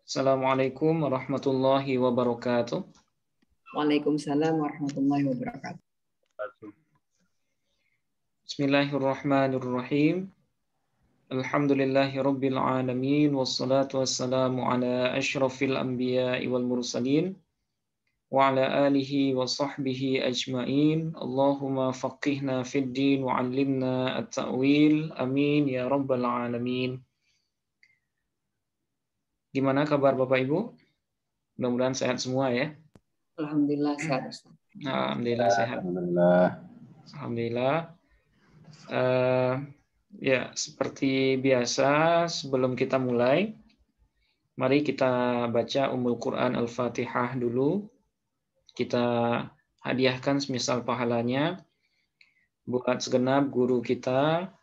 Assalamualaikum warahmatullahi wabarakatuh. Waalaikumsalam warahmatullahi wabarakatuh. Bismillahirrahmanirrahim. Alhamdulillahi rabbil alamin wassalatu wassalamu ala asyrafil anbiya'i wal mursalin wa ala alihi wa sahbihi ajma'in. Allahumma faqihna fid din wa 'allimna at-ta'wil. Amin ya rabbal alamin. Gimana kabar Bapak Ibu? Mudah-mudahan sehat semua ya. Alhamdulillah sehat Ustaz. Alhamdulillah sehat. Alhamdulillah. Ya, seperti biasa sebelum kita mulai, mari kita baca Ummul Quran Al-Fatihah dulu. Kita hadiahkan semisal pahalanya buat segenap guru kita,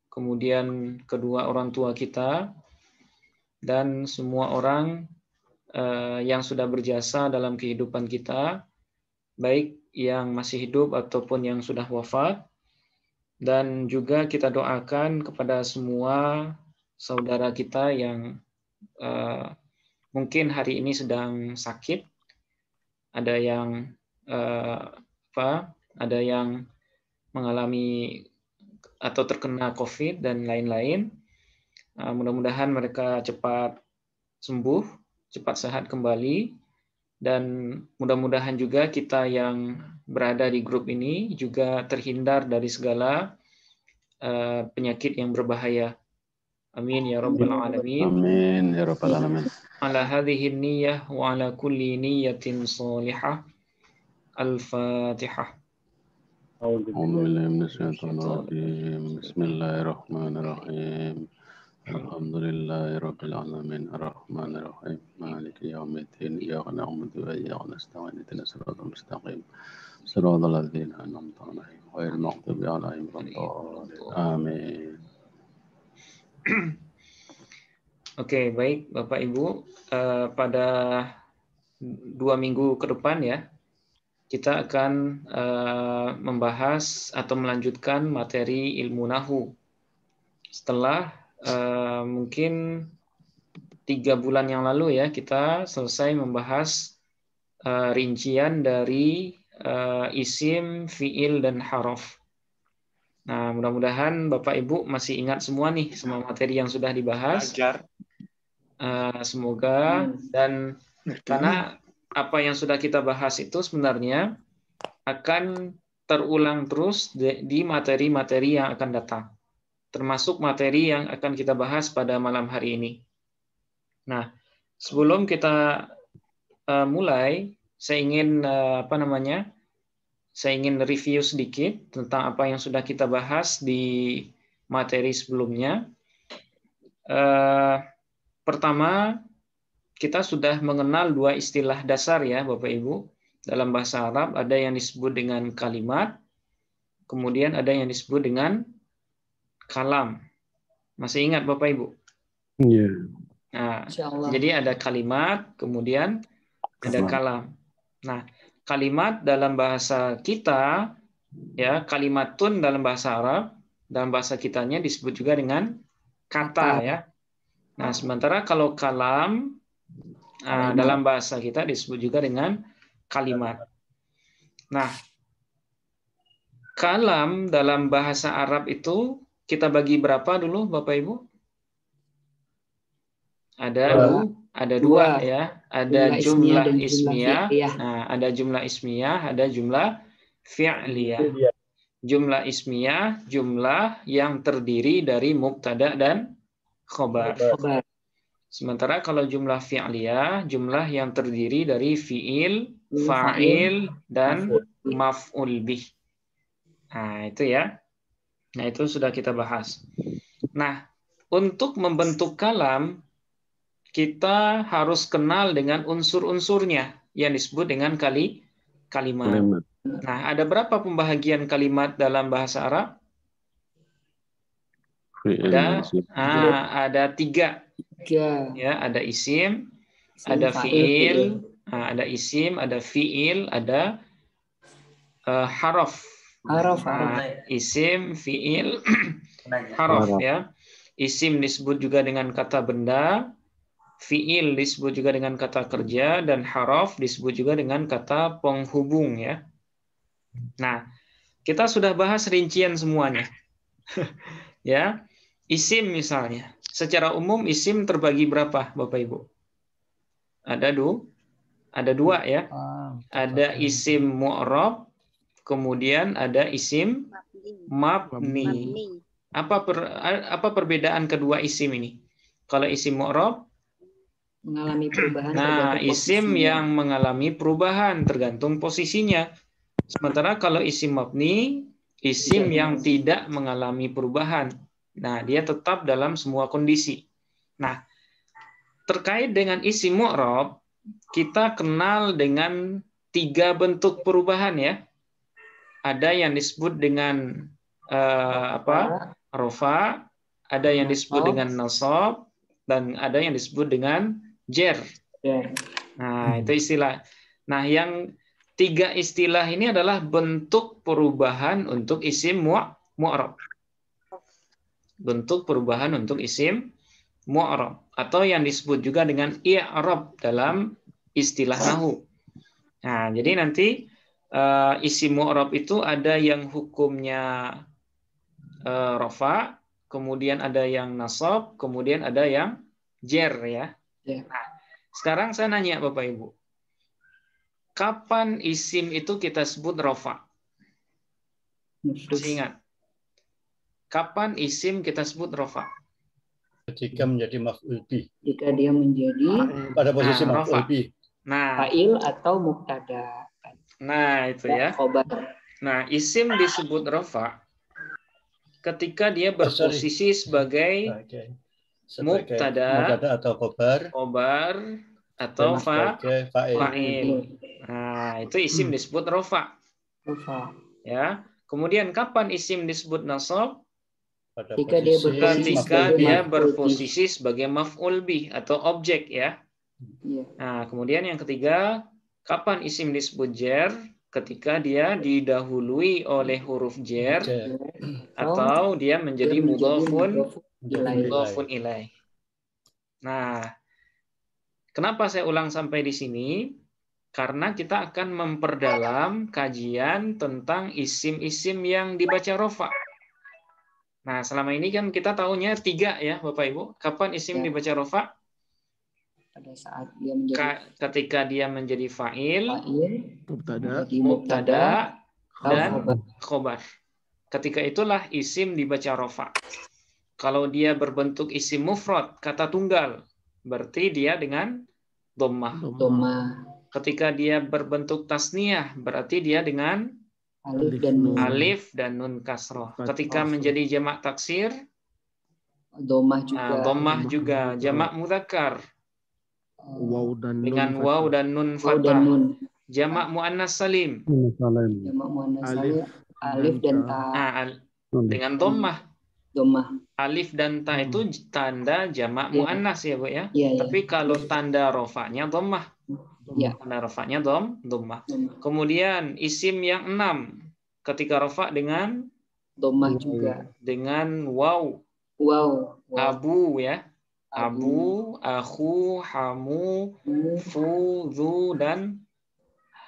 kemudian kedua orang tua kita, dan semua orang yang sudah berjasa dalam kehidupan kita, baik yang masih hidup ataupun yang sudah wafat. Dan juga kita doakan kepada semua saudara kita yang mungkin hari ini sedang sakit, ada yang ada yang mengalami atau terkena COVID dan lain-lain. Mudah-mudahan mereka cepat sembuh, cepat sehat kembali, dan mudah-mudahan juga kita yang berada di grup ini juga terhindar dari segala penyakit yang berbahaya. Amin ya rabbal alamin. Amin ya rabbal alamin. Ala hadhihi niyyah wa ala kulli niyyatin shalihah. Al-Fatihah. A'udzu billahi minasyaitonir rajim. Bismillahirrahmanirrahim. Alhamdulillahi rabbil alamin arrahmanir rahim maliki yaumiddin iyyaka na'budu wa iyyaka nasta'in ihdinas siratal mustaqim siratal ladzina an'amta 'alaihim ghairil maghdubi 'alaihim waladdallin. Amin. Oke, baik Bapak Ibu, pada 2 minggu ke depan ya, kita akan membahas atau melanjutkan materi ilmu nahu. Setelah mungkin 3 bulan yang lalu ya, kita selesai membahas rincian dari isim, fiil, dan haraf. Nah, mudah-mudahan Bapak Ibu masih ingat semua nih, semua materi yang sudah dibahas. Semoga, dan karena apa yang sudah kita bahas itu sebenarnya akan terulang terus di materi-materi yang akan datang, termasuk materi yang akan kita bahas pada malam hari ini. Nah, sebelum kita mulai, saya ingin saya ingin review sedikit tentang apa yang sudah kita bahas di materi sebelumnya. Pertama, kita sudah mengenal 2 istilah dasar ya, Bapak Ibu. Dalam bahasa Arab ada yang disebut dengan kalimat, kemudian ada yang disebut dengan kalam. Masih ingat Bapak Ibu? Iya. Nah, jadi ada kalimat, kemudian ada kalam. Nah, kalimat dalam bahasa kita, ya, kalimatun dalam bahasa Arab, dalam bahasa kitanya disebut juga dengan kata ya. Nah, sementara kalau kalam dalam bahasa kita disebut juga dengan kalimat. Nah, kalam dalam bahasa Arab itu kita bagi berapa dulu Bapak Ibu? Ada dua ya. Ada jumlah ismiyah. Nah, ada jumlah ismiyah, ada jumlah fi'liyah. Jumlah ismiyah, jumlah yang terdiri dari mubtada dan khobar. Sementara kalau jumlah fi'liyah, jumlah yang terdiri dari fi'il, fa'il, dan maf'ul bih. Nah, itu ya. Nah, itu sudah kita bahas. Nah, untuk membentuk kalam, kita harus kenal dengan unsur-unsurnya yang disebut dengan kalimat. Nah, ada berapa pembahagian kalimat dalam bahasa Arab? Ada 3. Ya, ada isim, ada fiil, ada isim, ada fiil, ada haraf. Isim, fiil, haraf ya. Isim disebut juga dengan kata benda, fiil disebut juga dengan kata kerja, dan haraf disebut juga dengan kata penghubung ya. Nah, kita sudah bahas rincian semuanya. Ya. Isim misalnya. Secara umum isim terbagi berapa, Bapak Ibu? Ada dua ya. Ada isim mu'rab, kemudian ada isim mabni. Apa perbedaan kedua isim ini? Kalau isim mu'rab mengalami perubahan. Nah, isim yang mengalami perubahan tergantung posisinya. Sementara kalau isim mabni, isim yang tidak mengalami perubahan. Nah, dia tetap dalam semua kondisi. Nah, terkait dengan isim mu'rab, kita kenal dengan 3 bentuk perubahan ya. Ada yang disebut dengan rofa, ada yang disebut dengan nasab, dan ada yang disebut dengan jer. Nah, itu istilah. Nah, yang 3 istilah ini adalah bentuk perubahan untuk isim mu'rab. Bentuk perubahan untuk isim mu'rab, atau yang disebut juga dengan i'rab dalam istilah nahwu. Nah, jadi nanti isim mu'rab itu ada yang hukumnya rafa, kemudian ada yang nasab, kemudian ada yang jer ya. Nah, sekarang saya nanya Bapak Ibu, kapan isim itu kita sebut rafa? Masih ingat? Kapan isim kita sebut rafa? Ketika menjadi maf'ul bih. Jika dia menjadi pada posisi maf'ul bih. Nah, fa'il atau mubtada. Nah, itu ya. Nah, isim disebut rafa ketika dia berposisi sebagai mubtada atau khobar atau fa'il. Nah, itu isim disebut rafa. Ya. Kemudian kapan isim disebut nasab? Ketika dia berposisi sebagai maf'ul bih atau objek ya. Nah, kemudian yang ketiga, kapan isim disebut jer? Ketika dia didahului oleh huruf jer atau dia menjadi mudhafun ilaih. Nah, kenapa saya ulang sampai di sini? Karena kita akan memperdalam kajian tentang isim-isim yang dibaca rafa. Nah, selama ini kan kita tahunya 3 ya, Bapak Ibu. Kapan isim dibaca rafa? Pada saat dia menjadi ketika dia menjadi fa'il, mubtada, dan khobar. Ketika itulah isim dibaca rafa. Kalau dia berbentuk isim mufrad, kata tunggal, berarti dia dengan dhammah. Ketika dia berbentuk tasniyah, berarti dia dengan alif dan nun kasroh. Ketika menjadi jamak taksir, dhammah juga. Jamak mudzakkar dengan waw dan nun fathah. Jamak muannas salim, alif dan ta dengan dhammah. Alif dan ta itu tanda jamak muannas ya, Bu ya. Tapi kalau tanda rofanya dhammah. Tanda rofanya dhammah. Kemudian isim yang 6 ketika rofa dengan dhammah juga. Dengan waw. Abu ya. Abu, akhu, hamu, fu, zu, dan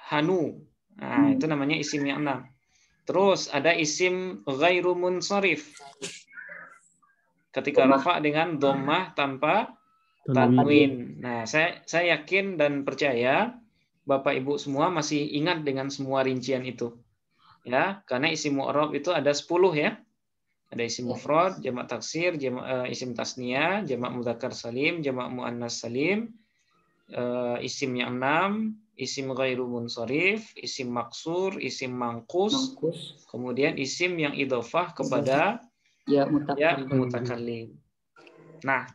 hanu. Nah, itu namanya isim yang 6. Terus ada isim ghairu munsharif. Ketika rafa dengan dhammah tanpa tanwin. Nah, saya yakin dan percaya Bapak Ibu semua masih ingat dengan semua rincian itu. Ya, karena isim mu'rab itu ada 10 ya. Ada isim mufrad, jamak taksir, isim tasniyah, jamak mudzakkar salim, jamak muannas salim, isim yang 6, isim ghairu munsharif, isim maksur, isim mangkus, kemudian isim yang idhofah kepada ya mutakallim. Nah,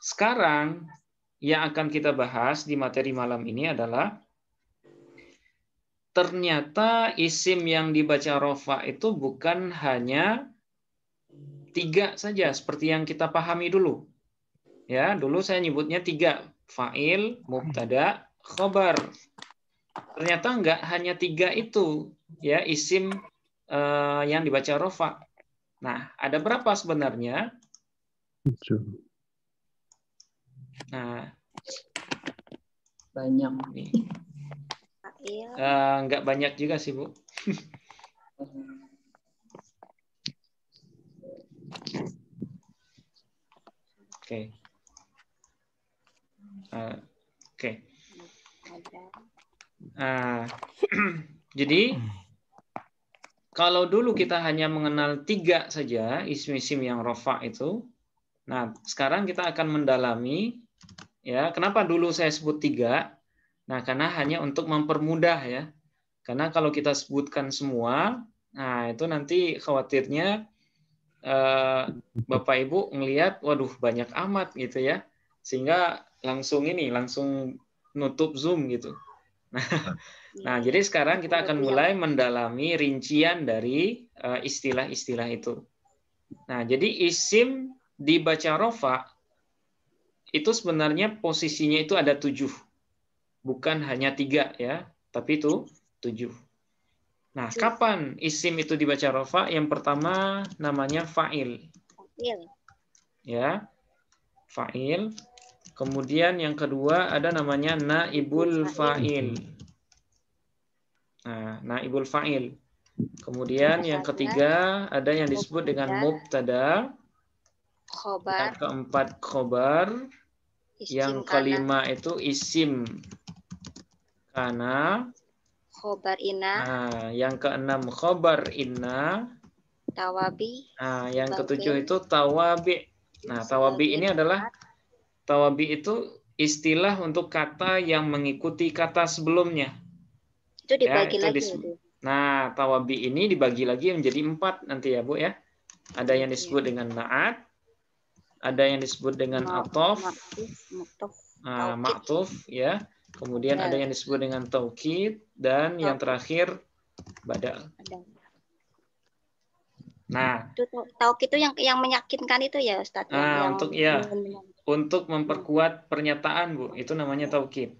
sekarang yang akan kita bahas di materi malam ini adalah ternyata isim yang dibaca rafa itu bukan hanya 3 saja seperti yang kita pahami dulu. Ya, dulu saya nyebutnya 3, fa'il, mubtada, khobar. Ternyata enggak hanya 3 itu ya isim yang dibaca rafa. Nah, ada berapa sebenarnya? Nah, banyak. Nggak banyak juga sih, Bu. Oke. Oke. Jadi kalau dulu kita hanya mengenal 3 saja isim-isim yang rofa itu, nah sekarang kita akan mendalami, ya. Kenapa dulu saya sebut 3? Nah, karena hanya untuk mempermudah, ya. Karena kalau kita sebutkan semua, nah itu nanti khawatirnya Bapak Ibu ngelihat, waduh banyak amat gitu ya, sehingga langsung nutup Zoom gitu. Nah, jadi sekarang kita akan mulai mendalami rincian dari istilah-istilah itu. Nah, jadi isim dibaca rofa itu sebenarnya posisinya itu ada 7, bukan hanya 3 ya, tapi itu 7. Nah, kapan isim itu dibaca rofa? Yang pertama namanya fa'il. Ya, fa'il. Kemudian yang kedua ada namanya naibul fa'il. Nah, naibul fa'il. Kemudian yang ketiga ada yang disebut dengan mubtada. Yang keempat khobar. Yang kelima itu isim kana. Khobar inna. Nah, yang keenam khobar inna. Tawabi. Nah, yang ketujuh itu tawabi. Nah, tawabi ini adalah itu istilah untuk kata yang mengikuti kata sebelumnya. Itu dibagi lagi. Nah, tawabi ini dibagi lagi menjadi 4 nanti ya, Bu ya. Ada yang disebut dengan na'at, ada yang disebut dengan atof, ma'tuf ya. Kemudian ada yang disebut dengan taukid dan yang terakhir badal. Nah, itu taukid itu yang meyakinkan itu ya, Ustaz. Nah, untuk memperkuat pernyataan, Bu, itu namanya taukid.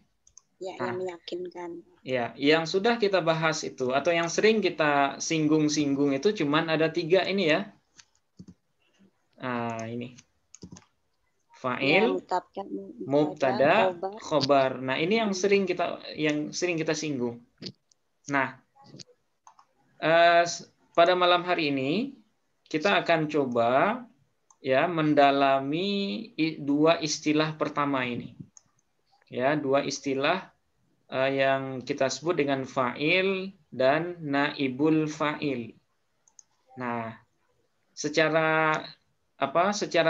Ya, yang meyakinkan. Ya, yang sudah kita bahas itu atau yang sering kita singgung-singgung itu cuman ada 3 ini ya. Nah, ini. Fa'il, mubtada, khobar. Nah, ini yang sering kita singgung. Nah, pada malam hari ini kita akan coba ya mendalami 2 istilah pertama ini. Ya, 2 istilah yang kita sebut dengan fa'il dan naibul fa'il. Nah, secara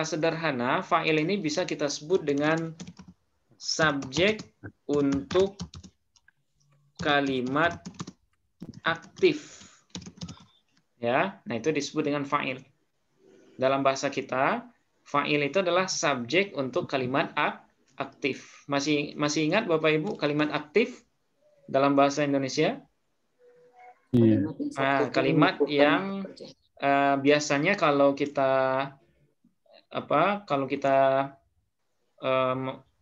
sederhana fa'il ini bisa kita sebut dengan subjek untuk kalimat aktif. Ya, nah itu disebut dengan fa'il. Dalam bahasa kita, fa'il itu adalah subjek untuk kalimat aktif. Masih ingat Bapak Ibu kalimat aktif dalam bahasa Indonesia? Kalimat yang biasanya kalau kita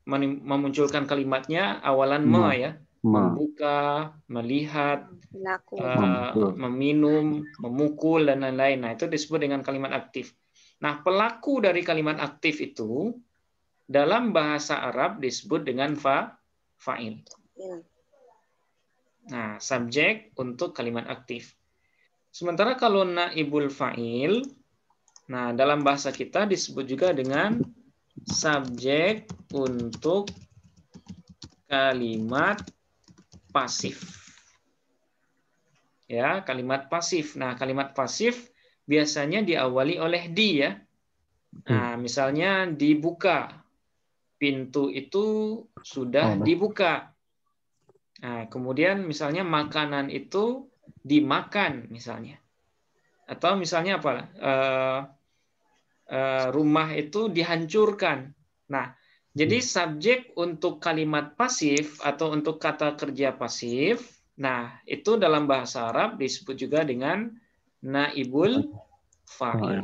memunculkan kalimatnya awalan ya, membuka, melihat, meminum, memukul dan lain-lain. Nah, itu disebut dengan kalimat aktif. Nah, pelaku dari kalimat aktif itu dalam bahasa Arab disebut dengan fa'il. Nah, subjek untuk kalimat aktif. Sementara kalau naibul fa'il, nah dalam bahasa kita disebut juga dengan subjek untuk kalimat pasif. Ya, kalimat pasif. Nah, kalimat pasif biasanya diawali oleh di ya. Nah, misalnya dibuka. Pintu itu sudah dibuka. Nah, kemudian misalnya makanan itu dimakan misalnya. Atau misalnya apa? Rumah itu dihancurkan. Nah, jadi subjek untuk kalimat pasif atau untuk kata kerja pasif, nah itu dalam bahasa Arab disebut juga dengan naibul fa'il.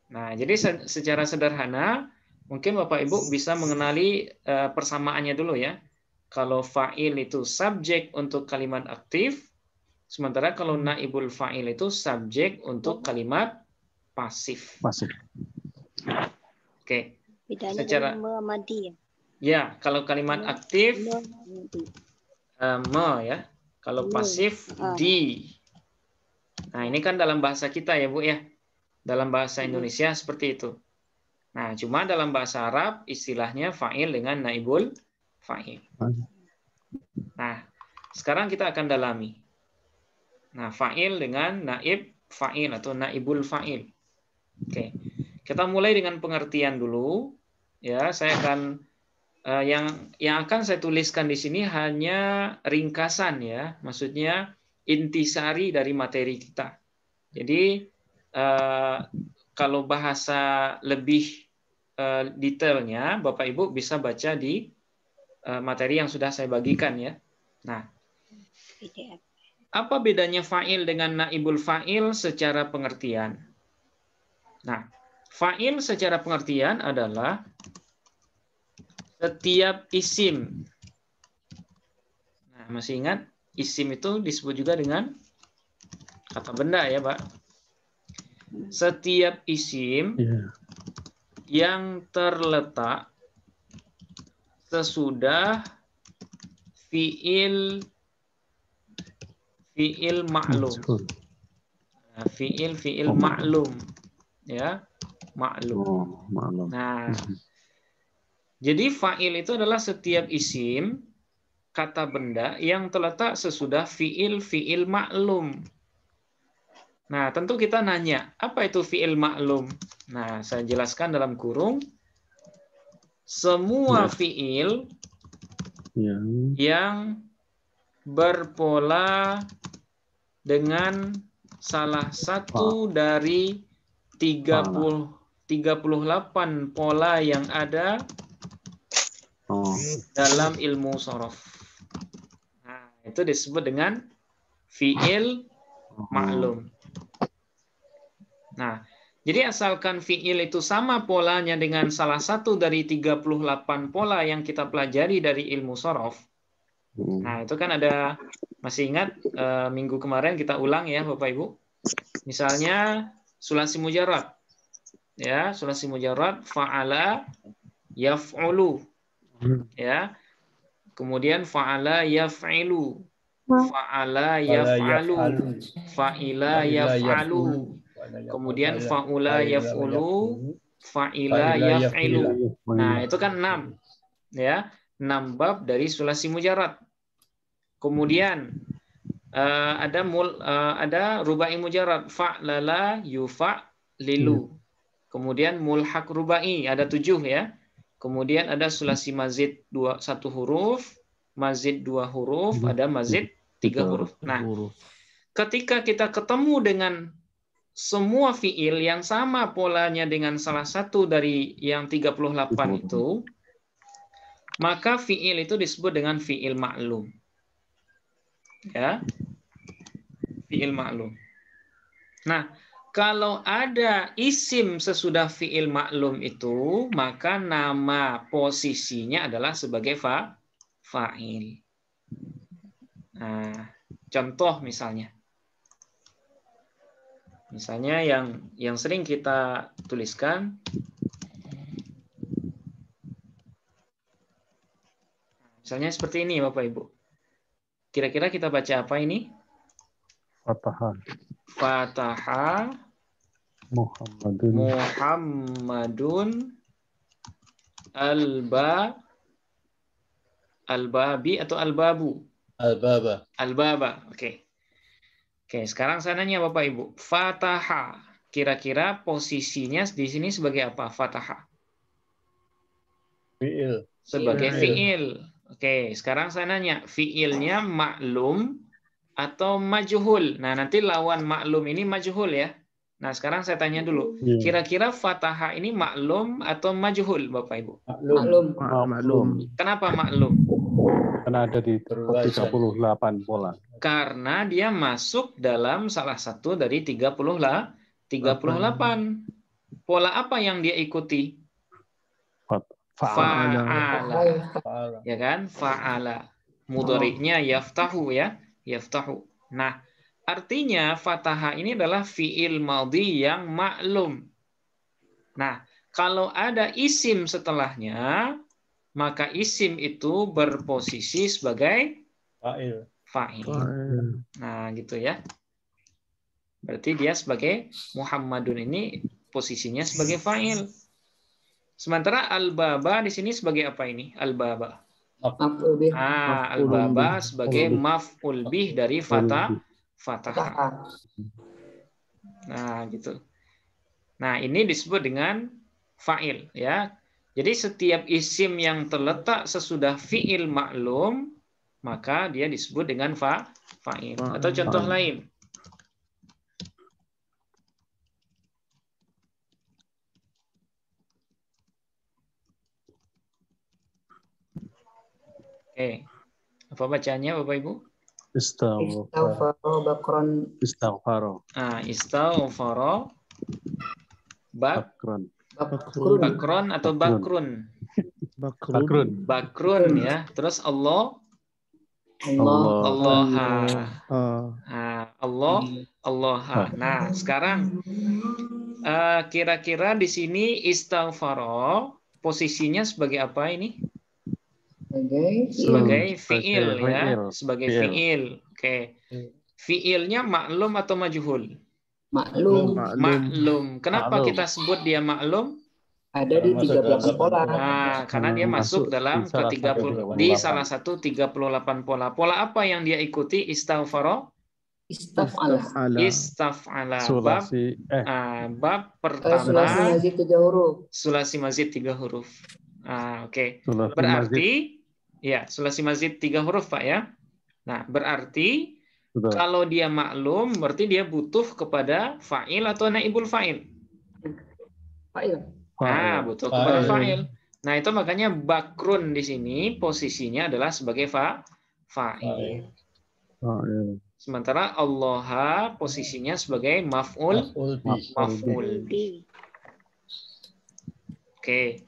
Nah, jadi secara sederhana mungkin Bapak Ibu bisa mengenali persamaannya dulu ya. Kalau fa'il itu subjek untuk kalimat aktif, sementara kalau naibul fa'il itu subjek untuk kalimat pasif. Pasif. Oke. Bedanya secara dengan madi ya. Ya, kalau kalimat aktif me ya. Kalau pasif di. Nah, ini kan dalam bahasa kita ya, Bu ya. Dalam bahasa Indonesia seperti itu. Nah, cuma dalam bahasa Arab istilahnya fa'il dengan naibul fa'il. Nah, sekarang kita akan dalami. Nah, fa'il dengan naib fa'il atau naibul fa'il. Oke. Kita mulai dengan pengertian dulu. Ya, saya akan yang akan saya tuliskan di sini hanya ringkasan ya, maksudnya intisari dari materi kita. Jadi kalau bahasa lebih detailnya, Bapak Ibu bisa baca di materi yang sudah saya bagikan ya. Nah, apa bedanya fa'il dengan naibul fa'il secara pengertian? Nah, fa'il secara pengertian adalah setiap isim. Nah, masih ingat isim itu disebut juga dengan kata benda ya, Pak. Setiap isim yang terletak sesudah fiil ma'lum. Nah, fiil ma'lum ya, ma'lum. Nah, jadi fa'il itu adalah setiap isim kata benda yang terletak sesudah fiil maklum. Nah, tentu kita nanya, apa itu fiil maklum? Nah, saya jelaskan dalam kurung. Semua fiil yang berpola dengan salah satu dari 38 pola yang ada dalam ilmu shorof. Nah, itu disebut dengan fiil maklum. Nah, jadi asalkan fiil itu sama polanya dengan salah satu dari 38 pola yang kita pelajari dari ilmu shorof. Nah, itu kan ada, masih ingat minggu kemarin kita ulang ya Bapak Ibu. Misalnya sulasi mujarrad. Ya, sulasi mujarrad fa'ala yaf'ulu. Ya. Kemudian fa'ala yaf'ilu, fa'ala yaf'alu, fa'ila yaf'alu. Kemudian fa'ula yaf'ulu, fa'ila yaf'ilu. Nah, itu kan 6. Ya, 6 bab dari sulasi mujarrad. Kemudian ada rubai mujarrad, fa'lala yufa'lilu. Kemudian mulhaq rubai ada 7 ya. Kemudian ada sulasi mazid 1 huruf, mazid 2 huruf, ada mazid 3 huruf. Nah, ketika kita ketemu dengan semua fiil yang sama polanya dengan salah satu dari yang 38 itu, maka fiil itu disebut dengan fiil maklum. Ya. Fiil maklum. Nah, kalau ada isim sesudah fiil maklum itu, maka nama posisinya adalah sebagai fa'il. Nah, contoh misalnya. Misalnya yang sering kita tuliskan, misalnya seperti ini Bapak Ibu. Kira-kira kita baca apa ini? Fataha Muhammadun al-babi atau al-babu? Al-baba. Oke. Oke, sekarang saya nanya Bapak Ibu, Fataha kira-kira posisinya di sini sebagai apa? Fataha. Fiil. Sebagai fiil. Oke, sekarang saya nanya, fiilnya maklum atau majhul? Nah, nanti lawan maklum ini majhul ya. Nah, sekarang saya tanya dulu. Kira-kira Fataha ini maklum atau majhul, Bapak Ibu? Maklum. Kenapa maklum? Karena ada di 38 pola. Karena dia masuk dalam salah satu dari 38. Pola apa yang dia ikuti? Fa'ala. Ya kan? Fa'ala. Mudhari'nya yaftahu ya. Yaftahu. Nah, artinya Fataha ini adalah fi'il madhi yang maklum. Nah, Kalau ada isim setelahnya, maka isim itu berposisi sebagai fa'il. Nah, gitu ya. Berarti dia sebagai Muhammadun ini posisinya sebagai fa'il. Sementara al-baba di sini sebagai apa ini? Al-baba. Al-baba sebagai maf'ul bih dari fatah. Nah, gitu. Nah, ini disebut dengan fa'il ya. Jadi setiap isim yang terletak sesudah fi'il maklum, maka dia disebut dengan fa'il. Atau contoh lain. Oke. Apa bacanya Bapak Ibu? Istaghfaro bakron. Istaghfaro. Istaghfaro Bakron. Bakron atau bakrun? Bakrun ya. Terus Allah. Nah, sekarang kira-kira di sini istaghfaro posisinya sebagai apa ini? Sebagai fi'il ya, sebagai fi'il. Oke. Fi'ilnya maklum atau majhul? Maklum. Kenapa kita sebut dia maklum? Ada di 38 pola. Nah, karena dia masuk dalam di salah satu 38 pola. Pola apa yang dia ikuti? Istaghfaro? Istaf'ala. Bab pertama. Sulasi mazid 3 huruf. Sulasi mazid 3 huruf. Oke. Berarti ya, sulasi mazid 3 huruf, Pak ya. Nah, berarti kalau dia maklum, berarti dia butuh kepada fa'il atau naibul fa'il? Fa'il. Butuh kepada fa'il. Nah, itu makanya bakrun di sini posisinya adalah sebagai fa'il. Sementara Allah posisinya sebagai maf'ul bi. Oke.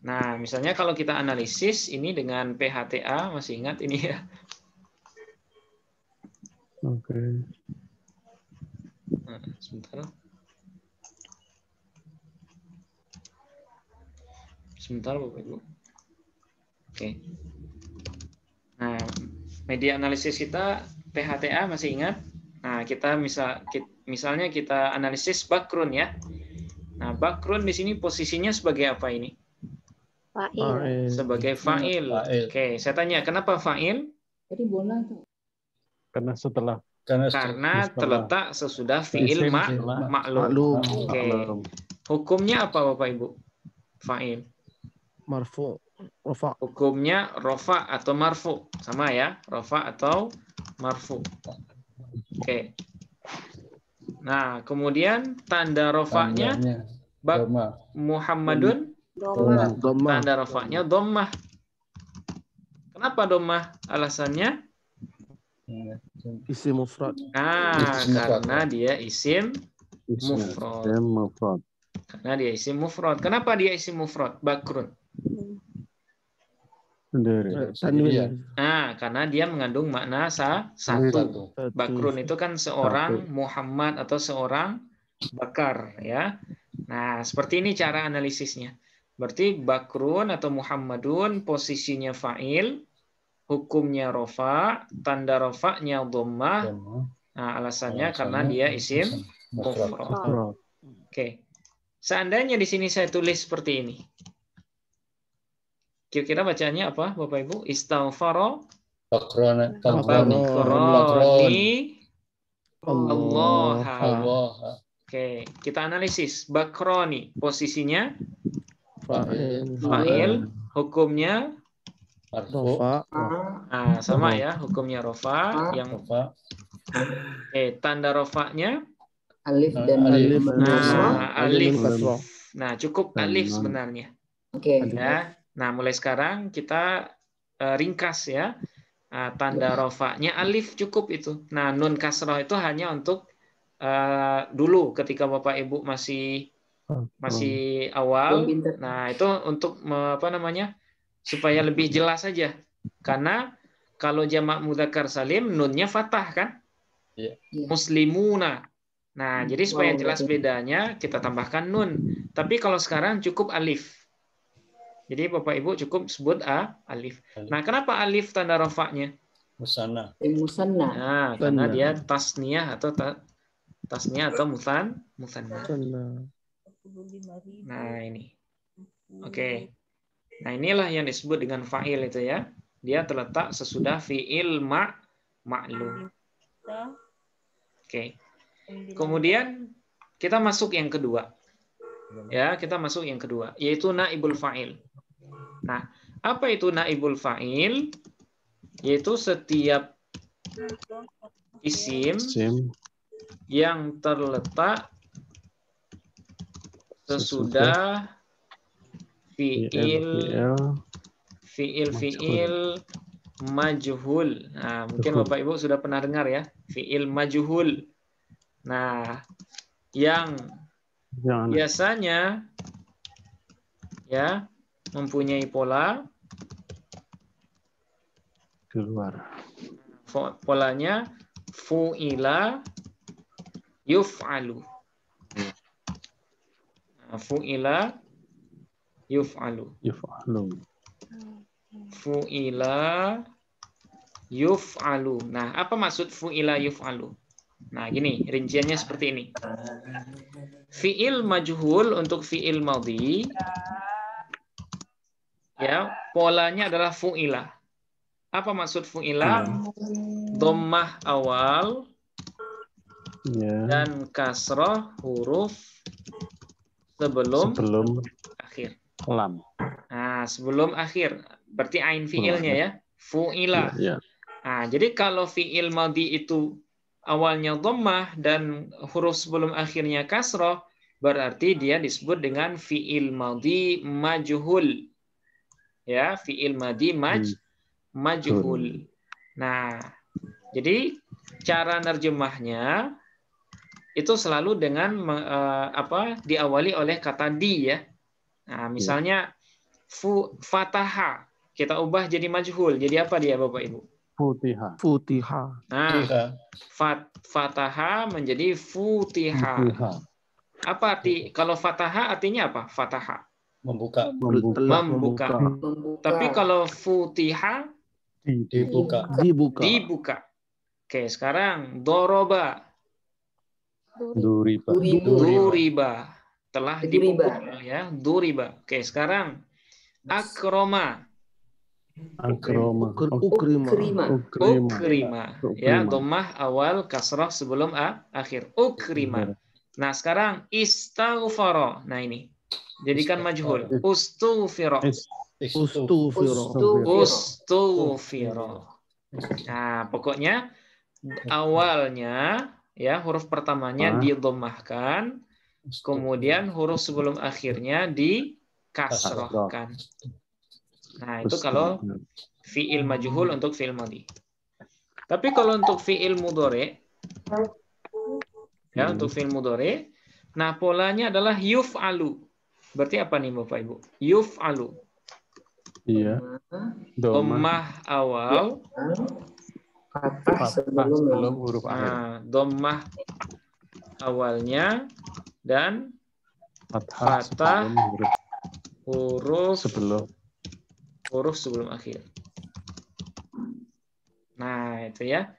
Nah, misalnya kalau kita analisis ini dengan PHTA, masih ingat ini ya? Oke. Sebentar Bapak Ibu. Oke. Nah, media analisis kita PHTA masih ingat? Nah, kita misalnya kita analisis bakrun ya. Nah, bakrun di sini posisinya sebagai apa ini? Fa'il. Sebagai fa'il. Oke, saya tanya, kenapa fa'il? Jadi bola tuh. Karena terletak sesudah fi'il maklum. Oke. Hukumnya apa Bapak Ibu? Fa'il. Marfu. Rafa. Hukumnya rofa atau marfu. Sama ya, rofa atau marfu. Oke. Nah, kemudian tanda rofanya Muhammadun. Tanda rofanya dhammah. Kenapa dhammah? Alasannya? Isim mufrad. Karena dia isim mufrad. Karena dia isim mufrad. Kenapa dia isim mufrad? Bakrun. Karena dia mengandung makna satu. Bakrun itu kan seorang Muhammad atau seorang Bakar ya. Nah, seperti ini cara analisisnya. Berarti Bakrun atau Muhammadun posisinya fa'il, hukumnya rofa, tanda rofanya dhammah. Nah, alasannya karena dia isim mufrad. Oke. Seandainya di sini saya tulis seperti ini. Kira-kira bacanya apa, Bapak Ibu? Istaghfaro bakroni Allah. Oke, kita analisis. Bakroni posisinya fa'il, hukumnya Rofa. Sama ya, hukumnya rofa. Yang tanda rofanya alif dan alif. Alif. Nah, cukup alif sebenarnya. Oke. Ya. Nah, mulai sekarang kita ringkas ya. Tanda rofanya alif cukup itu. Nah, nun kasroh itu hanya untuk dulu ketika Bapak Ibu masih awal. Nah, itu untuk supaya lebih jelas saja. Karena kalau jamak mudzakkar salim nunnya fathah kan? Muslimuna. Nah, jadi supaya jelas bedanya kita tambahkan nun. Tapi kalau sekarang cukup alif. Jadi Bapak Ibu cukup sebut alif. Nah, kenapa alif tanda rafa'nya? Musanna. Musanna. Nah, karena dia tasniyah atau tasniyah atau musanna. Nah, ini. Oke. Nah, inilah yang disebut dengan fa'il itu ya. Dia terletak sesudah fi'il ma'lum. Oke. Kemudian kita masuk yang kedua. Ya, kita masuk yang kedua, yaitu naibul fa'il. Nah, apa itu naibul fa'il? Yaitu setiap isim yang terletak sesudah fi'il majhul. Nah, mungkin Bapak Ibu sudah pernah dengar ya, fi'il majhul. Nah, yang biasanya ya mempunyai pola keluar. Polanya fu'ila yuf'alu. Nah, fu'ila yuf'alu. Fu'ila yuf'alu. Nah, apa maksud fu'ila yuf'alu? Nah, gini, rinciannya seperti ini. Fi'il majhul untuk fi'il madhi, ya, polanya adalah fu'ila. Apa maksud fu'ila? Dhammah awal dan kasrah huruf sebelum akhir. Lam. Nah, sebelum akhir. Berarti ain fi'ilnya ya. Fu'ila. Nah, jadi kalau fi'il madhi itu awalnya dhammah dan huruf sebelum akhirnya kasrah, berarti dia disebut dengan fi'il madhi majhul. Ya, fi'il madhi majhul. Nah, jadi cara nerjemahnya itu selalu dengan diawali oleh kata di ya. Nah, misalnya fataha kita ubah jadi majhul. Jadi apa dia Bapak Ibu? Futiha. Nah, fataha menjadi futiha. Apa arti kalau fataha artinya apa? Fataha. Membuka. Tapi kalau futiha dibuka. Oke, sekarang doroba. Duriba. Telah dipukul ya, duriba. Oke, sekarang akroma. Ukrima. Ya, dhammah awal kasrah sebelum akhir. Ukrima. Nah, sekarang istaghfara. Nah, ini jadikan majhul. Ustughfira. Nah, pokoknya awalnya ya huruf pertamanya didhammahkan, kemudian huruf sebelum akhirnya dikasrahkan. Nah, itu kalau fi'il majhul untuk fi'il madhi. Tapi kalau untuk fi'il mudhari, ya untuk fi'il mudhari, nah polanya adalah yuf'alu. Berarti apa nih Bapak Ibu? Yuf'alu. Iya. Dhammah awal, Fathah sebelum huruf akhir. Nah, dhammah awalnya dan fathah huruf sebelum akhir. Nah, itu ya.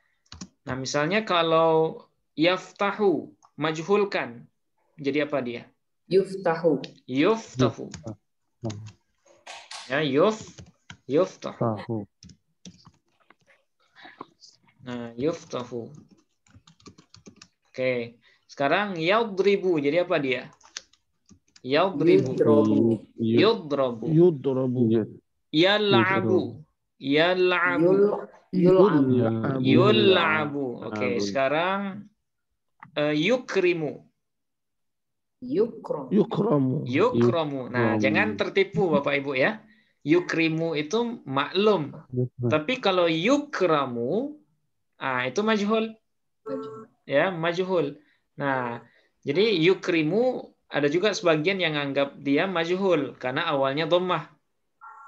Nah, misalnya kalau yaftahu, majhulkan. Jadi apa dia? Yuftahu. Ya, yuftahu. Nah, yuftahu. Oke. Sekarang yadribu. Jadi apa dia? Yadribu. Yudrabu. Yal'abu. Yul'abu. Oke, sekarang yukrimu. Yukramu. Nah, jangan tertipu Bapak Ibu ya. Yukrimu itu maklum. Tapi kalau yukramu, itu majhul. Ya, majhul. Nah, jadi yukrimu ada juga sebagian yang anggap dia majhul karena awalnya dhammah.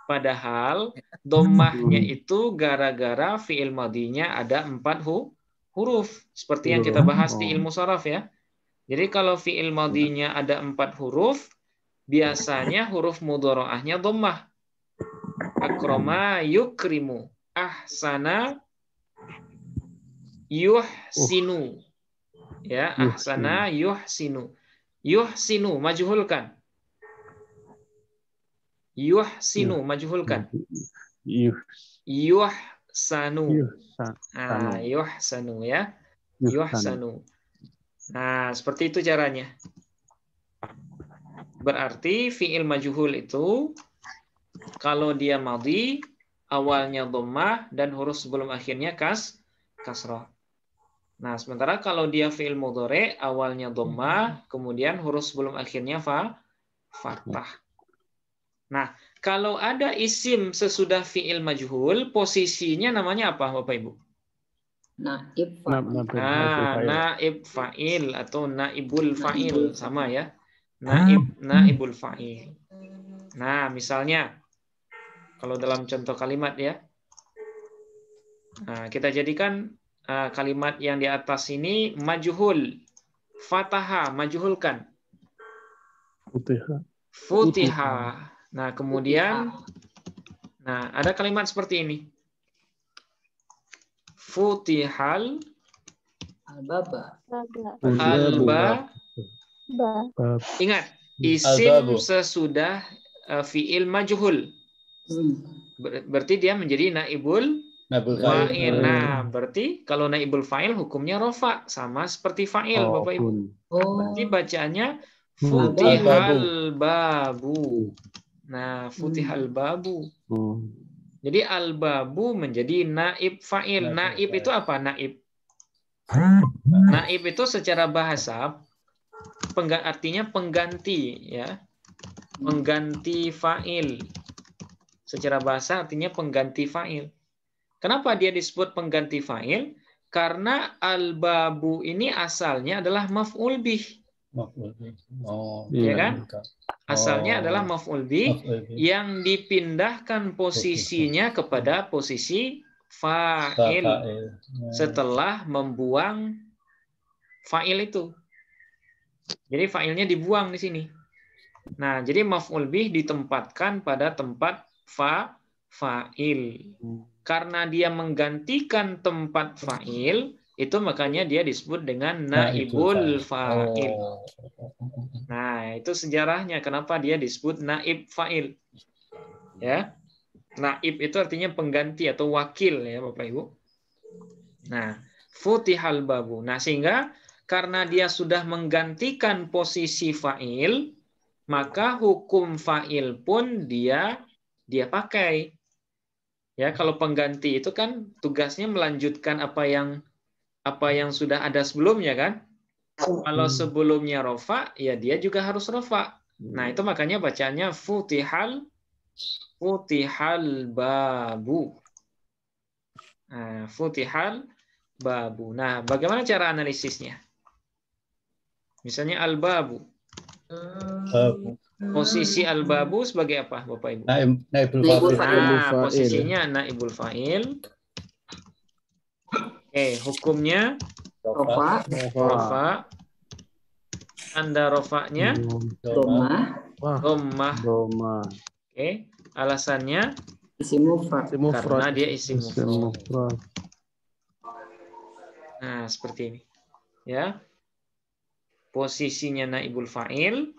Padahal dhammahnya itu gara-gara fi'il madhinya ada 4 huruf seperti yang kita bahas di ilmu sharaf ya. Jadi kalau fi'il madhinya ada 4 huruf, biasanya huruf mudharaahnya dhammah. Akrama yukrimu, ahsana yuhsinu. Ya, ahsana yuhsinu. Yuhsinu majhulkan. Yuhsinu majhulkan. Yuhsanu. Nah, yuhsanu ya. Yuhsanu. Nah, seperti itu caranya. Berarti fi'il majhul itu kalau dia madhi awalnya dhammah dan huruf sebelum akhirnya kasrah. Nah, sementara kalau dia fi'il mudhari awalnya dhammah kemudian huruf sebelum akhirnya fathah. Nah, kalau ada isim sesudah fi'il majhul, posisinya namanya apa, Bapak Ibu? Naib fa'il atau naibul fa'il, sama ya. Naibul fa'il. Nah, misalnya kalau dalam contoh kalimat ya. Nah, kita jadikan kalimat yang di atas ini majhul. Fataha, majhulkan. Futiha. Nah, kemudian ada kalimat seperti ini. Futihal Al-baba. Ingat, isim sesudah fi'il majhul. Berarti dia menjadi naibul fa'il. Nah, berarti kalau naibul fa'il hukumnya rofa, sama seperti fa'il, Bapak Ibu. Berarti bacaannya futihal babu. Nah, futihal babu. Jadi al-babu menjadi naib fa'il. Naib itu apa? Naib. Naib itu secara bahasa artinya pengganti ya. Pengganti fa'il. Secara bahasa artinya pengganti fa'il. Kenapa dia disebut pengganti fa'il? Karena al-babu ini asalnya adalah maf'ul bih. Ya kan? Asalnya adalah maf'ul bih yang dipindahkan posisinya kepada posisi fa'il setelah membuang fa'il itu. Jadi fa'ilnya dibuang di sini. Nah, jadi maf'ul bih ditempatkan pada tempat fa'il. Karena dia menggantikan tempat fa'il, itu makanya dia disebut dengan naibul fa'il. Nah, itu sejarahnya kenapa dia disebut naib fa'il. Ya. Naib itu artinya pengganti atau wakil ya, Bapak Ibu. Nah, futihal babu. Nah, sehingga karena dia sudah menggantikan posisi fa'il, maka hukum fa'il pun dia pakai. Ya, kalau pengganti itu kan tugasnya melanjutkan apa yang sudah ada sebelumnya kan. Kalau sebelumnya rofa, ya dia juga harus rofa. Nah, itu makanya bacaannya futihal babu. Nah, futihal babu. Nah, bagaimana cara analisisnya? Misalnya al-babu. Posisi al-babu sebagai apa, Bapak Ibu? Naibul fa'il. Nah, posisinya naibul fa'il. Hukumnya rofa. Tanda rofanya dhammah. Alasannya Isim mufrad. Karena dia isim mufrad. Nah, seperti ini. Ya. Posisinya naibul fa'il.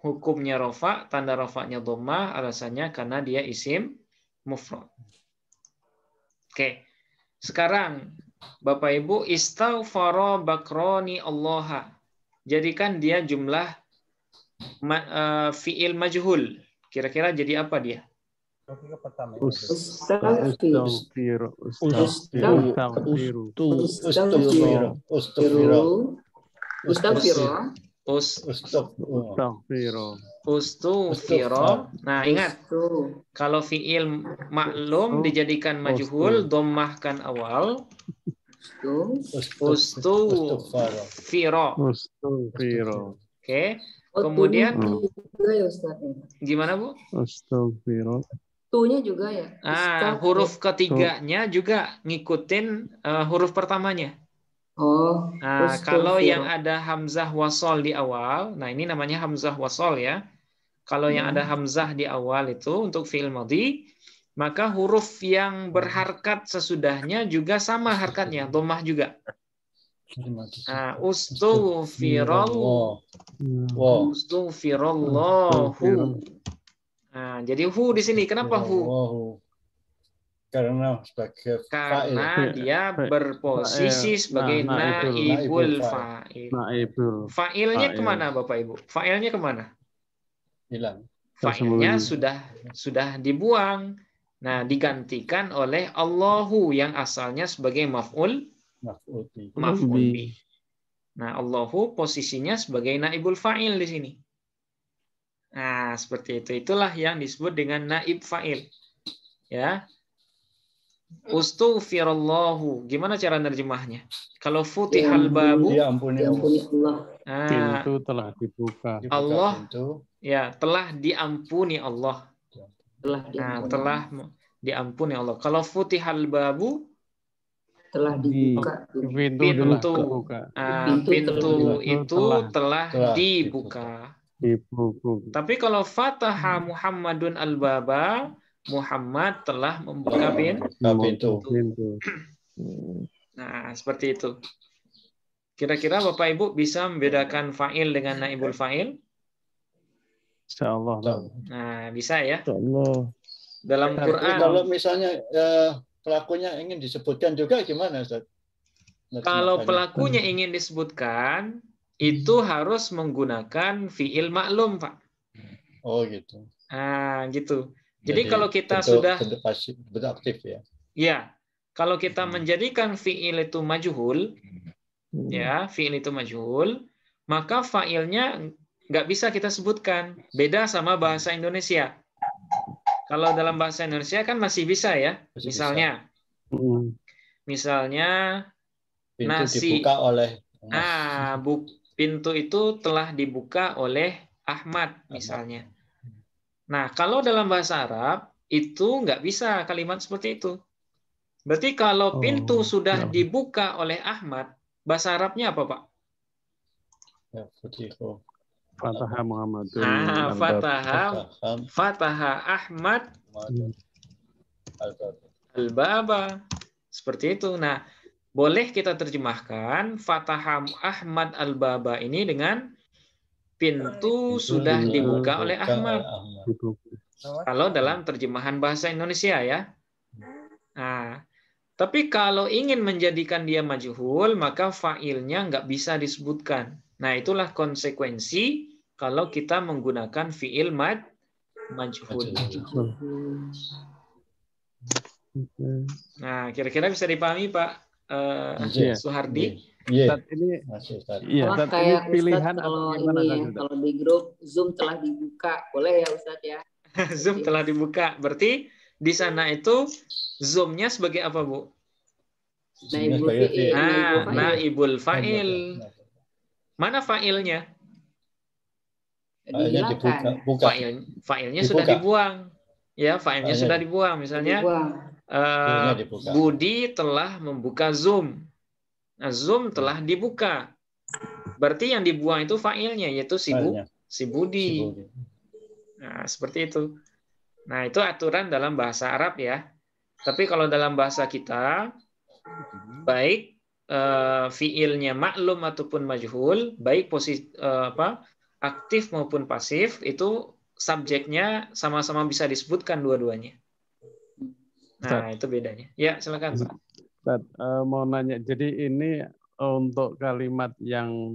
Hukumnya rofa, tanda rofanya dhammah, alasannya karena dia isim mufrad. Oke. Sekarang Bapak Ibu, istaghfara bakroni Allah. Jadikan dia jumlah fi'il majhul. Kira-kira jadi apa dia? Ustufiro. Nah, ingat. Kalau fi'il maklum dijadikan majhul, dhammahkan awal. Ustufiro. Oke. Kemudian gimana, Bu? Astagfirullah. Tu-nya juga ya. Huruf ketiganya juga ngikutin huruf pertamanya. Oh, Nah, kalau yang ada hamzah wasol di awal, nah ini namanya hamzah wasol ya. Kalau yang ada hamzah di awal itu untuk fi'il madhi, maka huruf yang berharkat sesudahnya juga sama harkatnya, dhammah juga. Nah, Astaghfirullahu. Nah, jadi hu di sini. Kenapa hu? Karena dia berposisi sebagai naibul fa'il. Fa'ilnya kemana Bapak Ibu? Fa'ilnya kemana? Hilang. Fa'ilnya sudah dibuang. Nah, digantikan oleh Allahu yang asalnya sebagai maf'ul bih. Nah, Allahu posisinya sebagai naibul fa'il di sini. Nah, seperti itu. Itulah yang disebut dengan naib fa'il. Ya. Astaghfirullahu. Gimana cara nerjemahnya? Kalau futihal babu, diampuni Allah. Pintu telah dibuka. Allah ya telah diampuni Allah. Telah diampuni Allah. Kalau futihal babu, telah dibuka. Pintu itu telah dibuka. Tapi kalau fataha Muhammadun al-baba, Muhammad telah membuka pintu. Nah, seperti itu. Kira-kira Bapak Ibu bisa membedakan fa'il dengan naibul fa'il? Insyaallah. Nah, bisa ya? Insyaallah. Dalam Quran. Kalau misalnya pelakunya ingin disebutkan juga gimana, Ustaz? Kalau pelakunya ingin disebutkan, itu harus menggunakan fi'il maklum, Pak. Oh, gitu. Nah, gitu. Jadi kalau kita sudah beraktif ya. Ya, kalau kita menjadikan fi'il itu majhul, ya, fi'il itu majhul, maka fa'ilnya nggak bisa kita sebutkan. Beda sama bahasa Indonesia. Kalau dalam bahasa Indonesia kan masih bisa ya. Misalnya pintu nasi dibuka oleh pintu itu telah dibuka oleh Ahmad misalnya. Nah, kalau dalam bahasa Arab itu nggak bisa kalimat seperti itu. Berarti kalau pintu sudah dibuka oleh Ahmad, bahasa Arabnya apa, Pak? Ya, Fataha Muhammadun. Fataha Ahmad al-baba. Seperti itu. Nah, boleh kita terjemahkan Fataha Ahmad al-baba ini dengan pintu sudah dibuka oleh Ahmad. Kalau dalam terjemahan bahasa Indonesia ya. Nah, tapi kalau ingin menjadikan dia majhul, maka fa'ilnya nggak bisa disebutkan. Nah, itulah konsekuensi kalau kita menggunakan fi'il majhul. Nah, kira-kira bisa dipahami Pak Suhardi? Iya. Ini kayak pilihan kalau ini kalau di grup Zoom telah dibuka, boleh ya Ustaz ya? Zoom telah dibuka, berarti di sana itu Zoom-nya sebagai apa Bu? Naibul fa'il. Mana fa'ilnya? Fa'ilnya sudah dibuang. Ya, fa'ilnya sudah dibuang. Misalnya Budi telah membuka Zoom. Nah, Zoom telah dibuka. Berarti yang dibuang itu fa'ilnya, yaitu si Budi. Nah, seperti itu. Nah, itu aturan dalam bahasa Arab ya. Tapi kalau dalam bahasa kita, baik fiilnya maklum ataupun majhul, baik posisi aktif maupun pasif, itu subjeknya sama-sama bisa disebutkan dua-duanya. Nah, itu bedanya. Ya, silakan Pak. Mau nanya, jadi ini untuk kalimat yang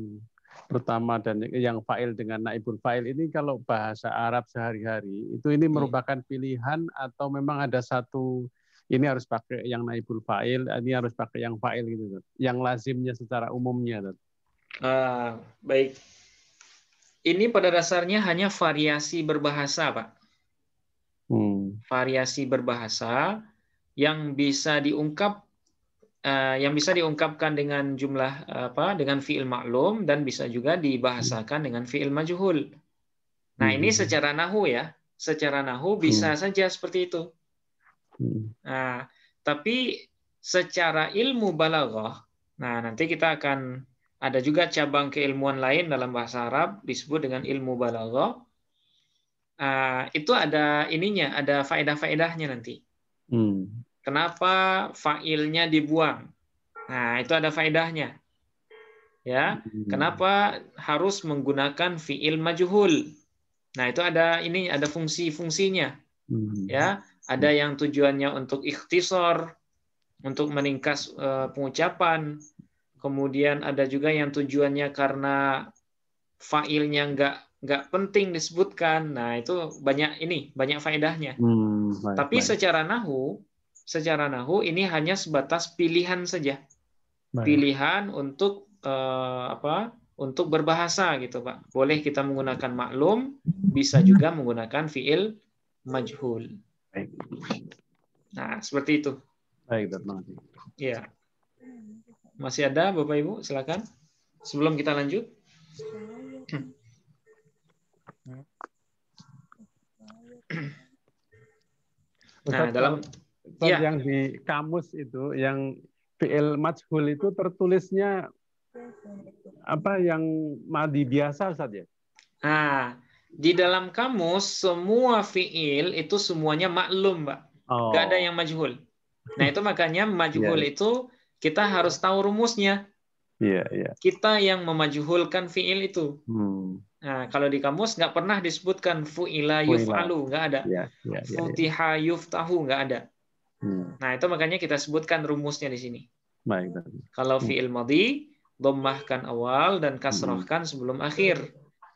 pertama dan yang fa'il dengan naibul fa'il ini kalau bahasa Arab sehari-hari itu ini merupakan pilihan atau memang ada satu ini harus pakai yang naibul fa'il, ini harus pakai yang fa'il gitu, yang lazimnya secara umumnya. Baik. Ini pada dasarnya hanya variasi berbahasa, Pak. Variasi berbahasa yang bisa diungkapkan dengan jumlah dengan fiil maklum dan bisa juga dibahasakan dengan fiil majhul. Nah, ini secara nahwu ya. Secara nahwu bisa saja seperti itu. Nah, tapi secara ilmu balaghah, Nah, nanti kita akan ada juga cabang keilmuan lain dalam bahasa Arab disebut dengan ilmu balaghah. Itu ada ininya, ada faedah-faedahnya nanti. Kenapa fa'ilnya dibuang? Nah, itu ada faedahnya. Ya, kenapa harus menggunakan fi'il majhul? Nah, itu ada fungsi-fungsinya. Ya, ada yang tujuannya untuk ikhtisar, untuk meningkas pengucapan. Kemudian ada juga yang tujuannya karena fa'ilnya nggak penting disebutkan. Nah, itu banyak faedahnya. Tapi secara nahu ini hanya sebatas pilihan saja. Pilihan untuk untuk berbahasa gitu, Pak. Boleh kita menggunakan maklum, bisa juga menggunakan fi'il majhul. Nah, seperti itu. Baik, terima kasih. Iya. Masih ada Bapak Ibu? Silakan. Sebelum kita lanjut. Nah, dalam yang di kamus itu, yang fi'il majhul itu tertulisnya apa yang madi biasa Ustaz ya? Nah, di dalam kamus semua fi'il itu semuanya maklum, Pak. Nggak ada yang majhul. Nah, itu makanya majhul itu kita harus tahu rumusnya. Kita yang memajhulkan fi'il itu. Nah, kalau di kamus nggak pernah disebutkan fu'ila yuf'alu, nggak ada. Futiha yuftahu, nggak ada. Nah, itu makanya kita sebutkan rumusnya di sini. Kalau fi'il madhi, dhammahkan awal dan kasrahkan sebelum akhir.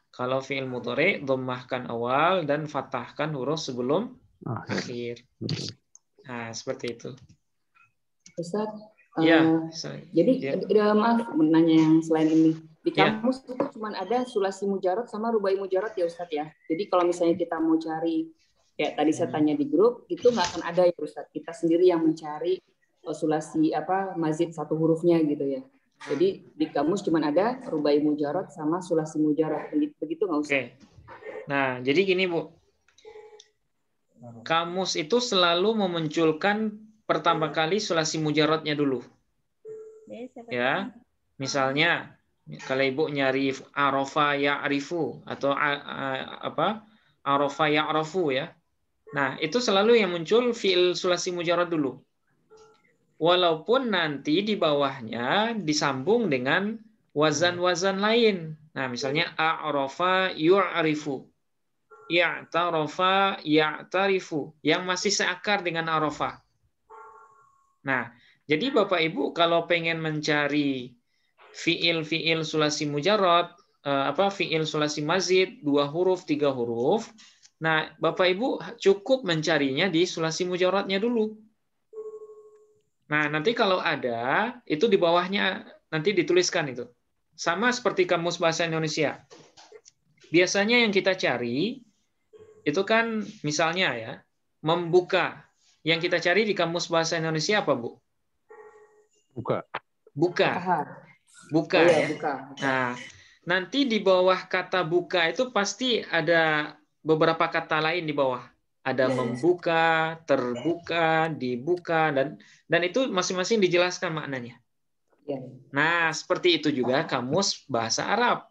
Kalau fi'il mudhari, dhammahkan awal dan fathahkan huruf sebelum akhir. Nah, seperti itu. Ustaz, jadi maaf menanya yang selain ini. Di kamus itu cuma ada sulasi mujarad sama rubai mujarad ya Ustaz ya. Jadi kalau misalnya kita mau cari, kayak tadi saya tanya di grup, itu nggak akan ada ya Ustaz. Kita sendiri yang mencari sulasi mazid satu hurufnya gitu ya. Jadi di kamus cuma ada rubai mujarad sama sulasi mujarad. Begitu nggak Ustaz? Nah, jadi gini Bu. Kamus itu selalu memunculkan pertama kali sulasi mujaradnya dulu. Ya. Misalnya kalau Ibu nyari arafa ya'rifu atau arafa ya'rafu ya. Nah, itu selalu yang muncul fi'il sulasi mujarad dulu. Walaupun nanti di bawahnya disambung dengan wazan-wazan lain. Nah, misalnya a'rafa yu'rifu, i'tarafa ya'tarifu, yang masih seakar dengan arafa. Nah, jadi Bapak Ibu kalau pengen mencari fi'il sulasi mujarad, fi'il sulasi mazid 2 huruf, 3 huruf. Nah, Bapak Ibu cukup mencarinya di sulasi mujaradnya dulu. Nah, nanti kalau ada, itu di bawahnya nanti dituliskan itu. Sama seperti kamus bahasa Indonesia. Biasanya yang kita cari, itu kan misalnya ya, membuka. Yang kita cari di kamus bahasa Indonesia apa, Bu? Buka. Ya. Nah, nanti di bawah kata buka itu pasti ada beberapa kata lain di bawah. Ada membuka, terbuka, dibuka, dan itu masing-masing dijelaskan maknanya. Nah, seperti itu juga kamus bahasa Arab.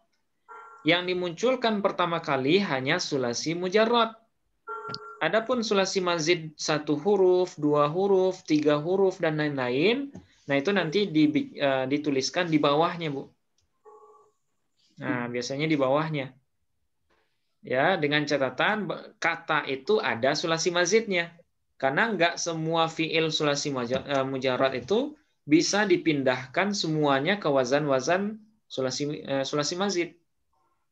Yang dimunculkan pertama kali hanya sulasi mujarrad. Adapun sulasi mazid 1 huruf, 2 huruf, 3 huruf, dan lain-lain, nah itu nanti dituliskan di bawahnya, Bu. Nah, biasanya di bawahnya. Ya, dengan catatan kata itu ada sulasi mazidnya. Karena nggak semua fi'il sulasi mujarrad itu bisa dipindahkan semuanya ke wazan-wazan sulasi mazid.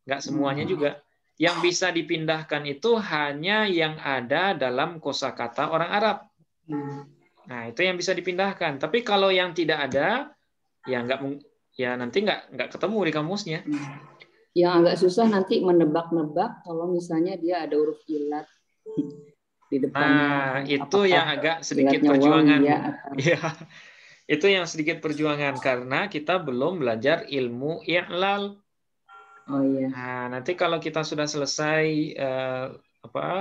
Nggak semuanya juga. Yang bisa dipindahkan itu hanya yang ada dalam kosakata orang Arab. Nah, itu yang bisa dipindahkan. Tapi kalau yang tidak ada, ya nanti nggak ketemu di kamusnya. Yang agak susah nanti menebak-nebak kalau misalnya dia ada huruf ilat di depannya. Nah, itu yang agak sedikit perjuangan. Ya, itu yang sedikit perjuangan karena kita belum belajar ilmu i'lal. Oh iya. Nah, nanti kalau kita sudah selesai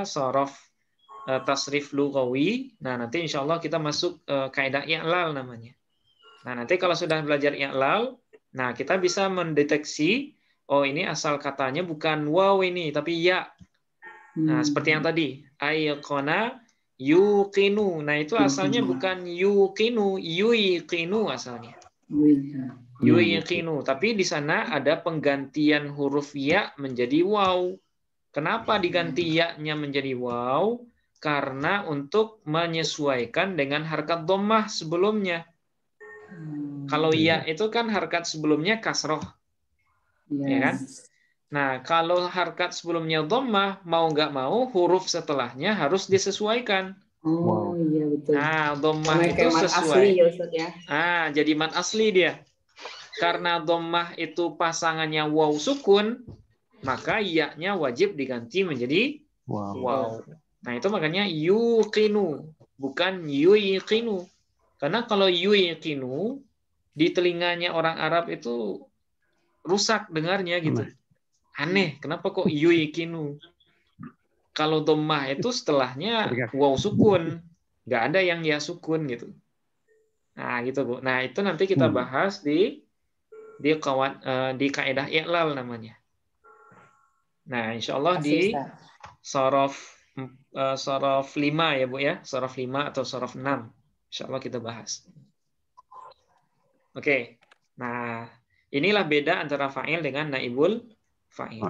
shorof tasrif lughawi, nah nanti insya Allah kita masuk kaidah i'lal namanya. Nah, nanti kalau sudah belajar i'lal, nah kita bisa mendeteksi, oh ini asal katanya bukan waw ini, tapi ya. Nah, seperti yang tadi, ayqana yuqinu. Nah, itu asalnya bukan yuqinu, yuqinu asalnya. Yuqinu, tapi di sana ada penggantian huruf ya menjadi waw. Kenapa diganti ya-nya menjadi waw? Karena untuk menyesuaikan dengan harkat dhammah sebelumnya. Kalau ya itu kan harkat sebelumnya kasroh, ya kan? Nah, kalau harkat sebelumnya dhammah, mau nggak mau huruf setelahnya harus disesuaikan. Oh iya betul. Nah, dhammah itu sesuai. Asli, ya, Ustaz, ya? Jadi mat asli dia. Karena dhammah itu pasangannya waw sukun, maka ya-nya wajib diganti menjadi waw. Nah, itu makanya yuqinu, bukan yuqinu. Karena kalau yuqinu, di telinganya orang Arab itu rusak dengarnya gitu. Aneh, kenapa kok yuqinu? Kalau dhammah itu setelahnya waw sukun, nggak ada yang ya sukun gitu. Nah, gitu Bu. Nah, itu nanti kita bahas di kaidah i'lal namanya. Nah, insya Allah di sorof 5 ya Bu ya, sorof 5 atau sorof 6. Insya Allah kita bahas. Oke. Nah, inilah beda antara fa'il dengan naibul fa'il.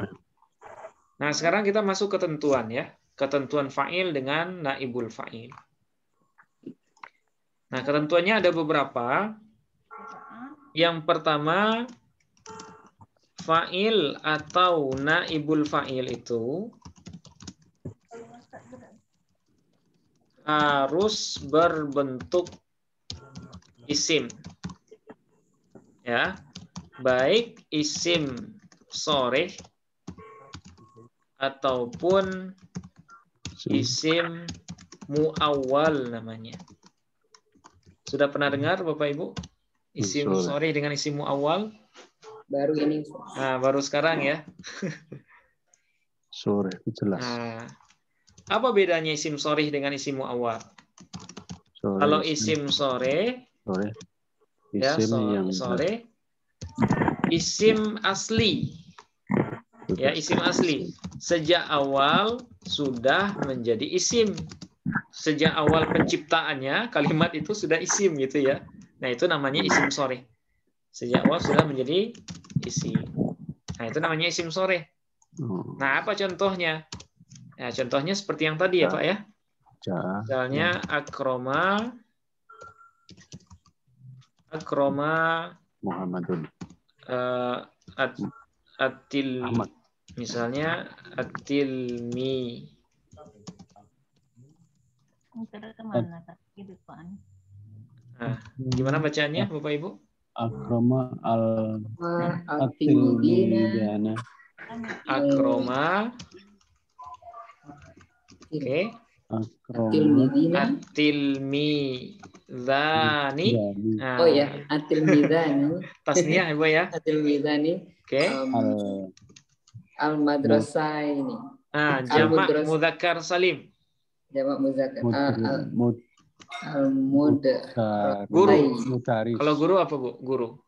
Nah, sekarang kita masuk ketentuan ya. Ketentuan fa'il dengan naibul fa'il. Nah, ketentuannya ada beberapa. Yang pertama, fa'il atau naibul fa'il itu harus berbentuk isim. Ya. Baik isim shorih ataupun isim muawwal namanya. Sudah pernah dengar Bapak Ibu? Isim shorih dengan isim muawwal? Baru ini. Nah, baru sekarang ya. Shorih jelas. Nah, apa bedanya isim shorih dengan isim muawwal? Kalau isim shorih, ya, shorih, isim asli. Ya, isim asli. Sejak awal sudah menjadi isim. Sejak awal penciptaannya, kalimat itu sudah isim gitu ya. Nah, itu namanya isim shorih. Sejak awal sudah menjadi isim. Nah, itu namanya isim shorih. Nah, apa contohnya? Nah, contohnya seperti yang tadi ya, Pak ya. Misalnya akroma Muhammadun. Misalnya atilmi. Nah, gimana bacaannya Bapak Ibu? Akroma al-atilmidana. Akroma. Oke. Atilmidani. Oh ya, atilmidani. Tasniah Ibu ya. Atilmidani. Oke. Al-madrasah ini. Jamak mudzakkar salim. Jamak mudzakkar. Guru. Kalau guru apa Bu? Guru.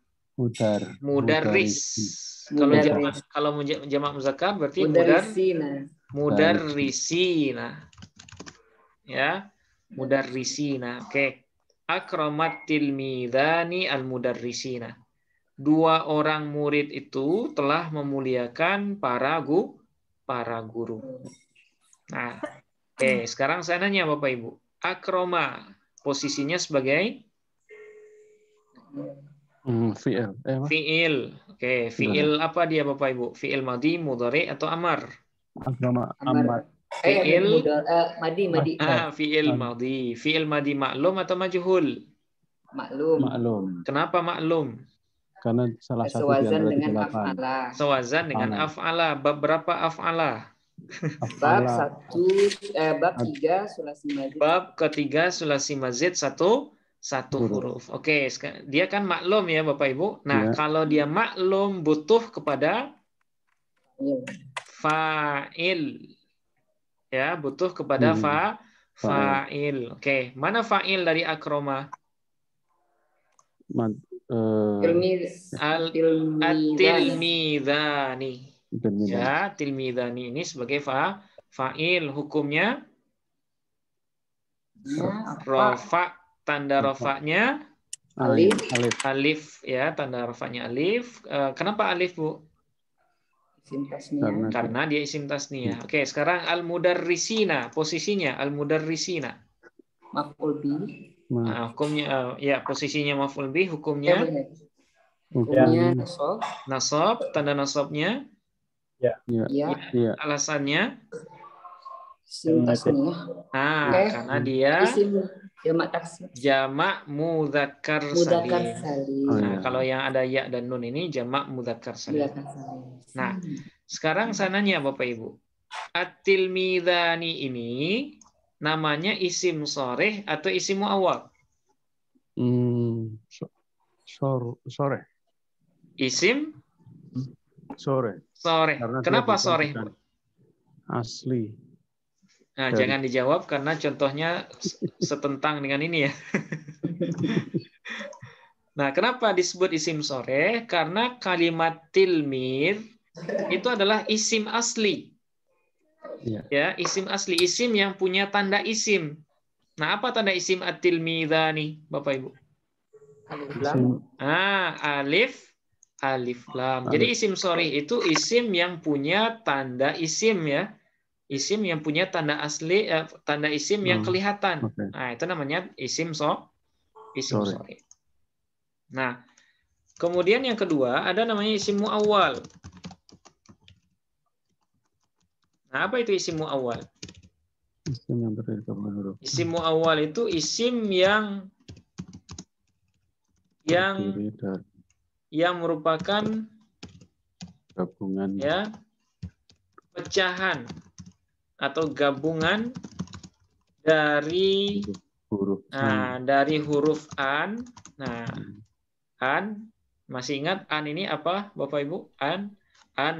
Mudarris. Kalau jamak muzakkar berarti mudarrisina. Ya, mudarrisina. Oke. Akramat tilmidani al-mudarrisina. 2 orang murid itu telah memuliakan para guru. Nah, oke, sekarang saya nanya Bapak Ibu. Akroma posisinya sebagai fi'il. Oke, fi'il apa dia Bapak Ibu? Fi'il madhi, mudhari atau amar? Amar. Fi'il madi. Fi'il madhi. Fi'il madhi maklum atau majhul? Maklum. Kenapa maklum? Karena salah satu sewazan dengan af'ala. Sewazan dengan af'ala. Bab berapa af'ala? Bab 3 sulasi mazid. Bab ketiga sulasi mazid satu huruf. Oke, dia kan maklum ya Bapak Ibu. Nah, kalau dia maklum butuh kepada fa'il. Ya, butuh kepada fa'il. Oke, mana fa'il dari akroma? At-tilmidhani. Ya, tilmidhani ini sebagai fa'il. Hukumnya rafa, tanda rafanya alif ya, tanda rafanya alif. Kenapa alif, Bu? Isim tasniyah. Karena dia isim tasniyah. Oke, sekarang al-mudarrisina, posisinya al-mudarrisina. Maf'ul bih. Nah, hukumnya ya, posisinya maf'ul bih, hukumnya nasab, tanda nasabnya alasannya isim tasniyah. Karena dia isim jamak taksir. Jamak mudzakkar salim. Nah, kalau yang ada ya dan nun ini jamak mudzakkar salim. Nah, sekarang saya nanya Bapak Ibu. At-tilmidhani ini namanya isim sharih atau isim muawwal? Sore. Isim sore. Kenapa sharih? Asli. Nah, jangan dijawab karena contohnya setentang dengan ini ya. Nah, kenapa disebut isim sharih? Karena kalimat tilmid itu adalah isim asli. Ya, isim asli, isim yang punya tanda isim. Nah, apa tanda isim at-tilmidhani, Bapak Ibu? Alif lam. Jadi isim sharih itu isim yang punya tanda isim ya. Isim yang punya tanda asli, tanda isim yang kelihatan. Nah, itu namanya isim sharih. Nah, kemudian yang kedua ada namanya isim muawwal. Nah, apa itu isim muawwal? Isim yang terdiri dari huruf. Isim muawwal itu isim yang merupakan gabungan ya, pecahan atau gabungan dari huruf an. Nah, an, masih ingat an ini apa Bapak Ibu? An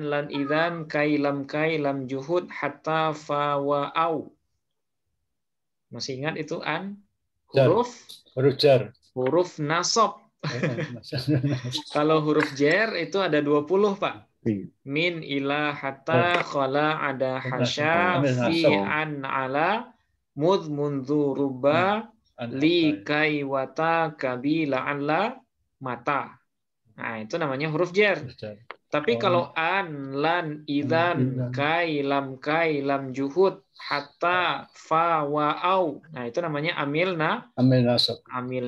lan idzan kai lam juhud hatta fa wa au. Masih ingat itu an? Huruf jar. Huruf nasab. Kalau huruf jar itu ada 20, Pak. Min ila hatta khala ada hasya fi an ala mud mundu ruba li kai wata kabila ala mata. Nah, itu namanya huruf jar. Tapi kalau an, lan, idzan, kai lam juhud, hatta, fa, wa, au. Nah, itu namanya amil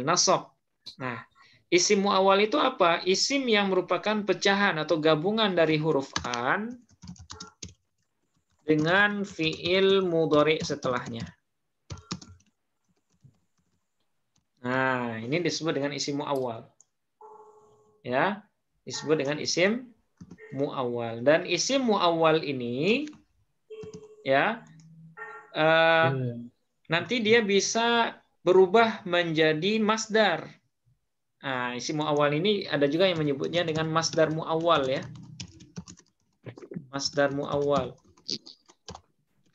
nasab. Nah, isim muawwal itu apa? Isim yang merupakan pecahan atau gabungan dari huruf an dengan fiil mudhari setelahnya. Nah, ini disebut dengan isim muawwal. Ya, disebut dengan isim muawwal. Dan isim muawwal ini ya nanti dia bisa berubah menjadi masdar. Nah, isim muawwal ini ada juga yang menyebutnya dengan masdar muawwal ya. Masdar muawwal.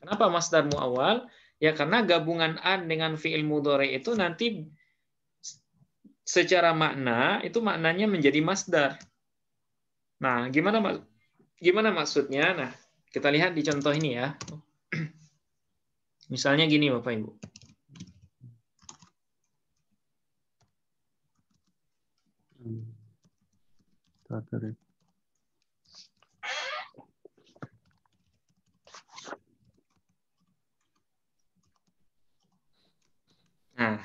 Kenapa masdar muawwal? Ya karena gabungan an dengan fiil mudhari itu nanti secara makna itu maknanya menjadi masdar. Nah, gimana maksudnya? Nah, kita lihat di contoh ini ya. Misalnya gini Bapak Ibu. Nah,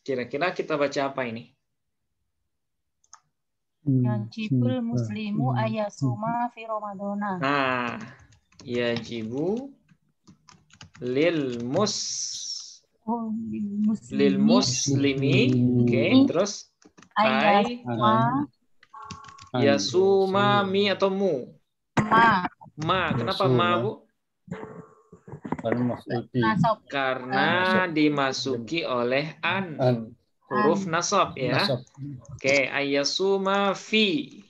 kira-kira kita baca apa ini? Yajibul muslimu ayasuma fi Ramadana. Nah, yajibu lil muslimi. Oke, terus yasuma mi atau mu? Ma. Kenapa ma, Bu? Karena dimasuki oleh an. Huruf nasab ya. Oke, ayasuma fi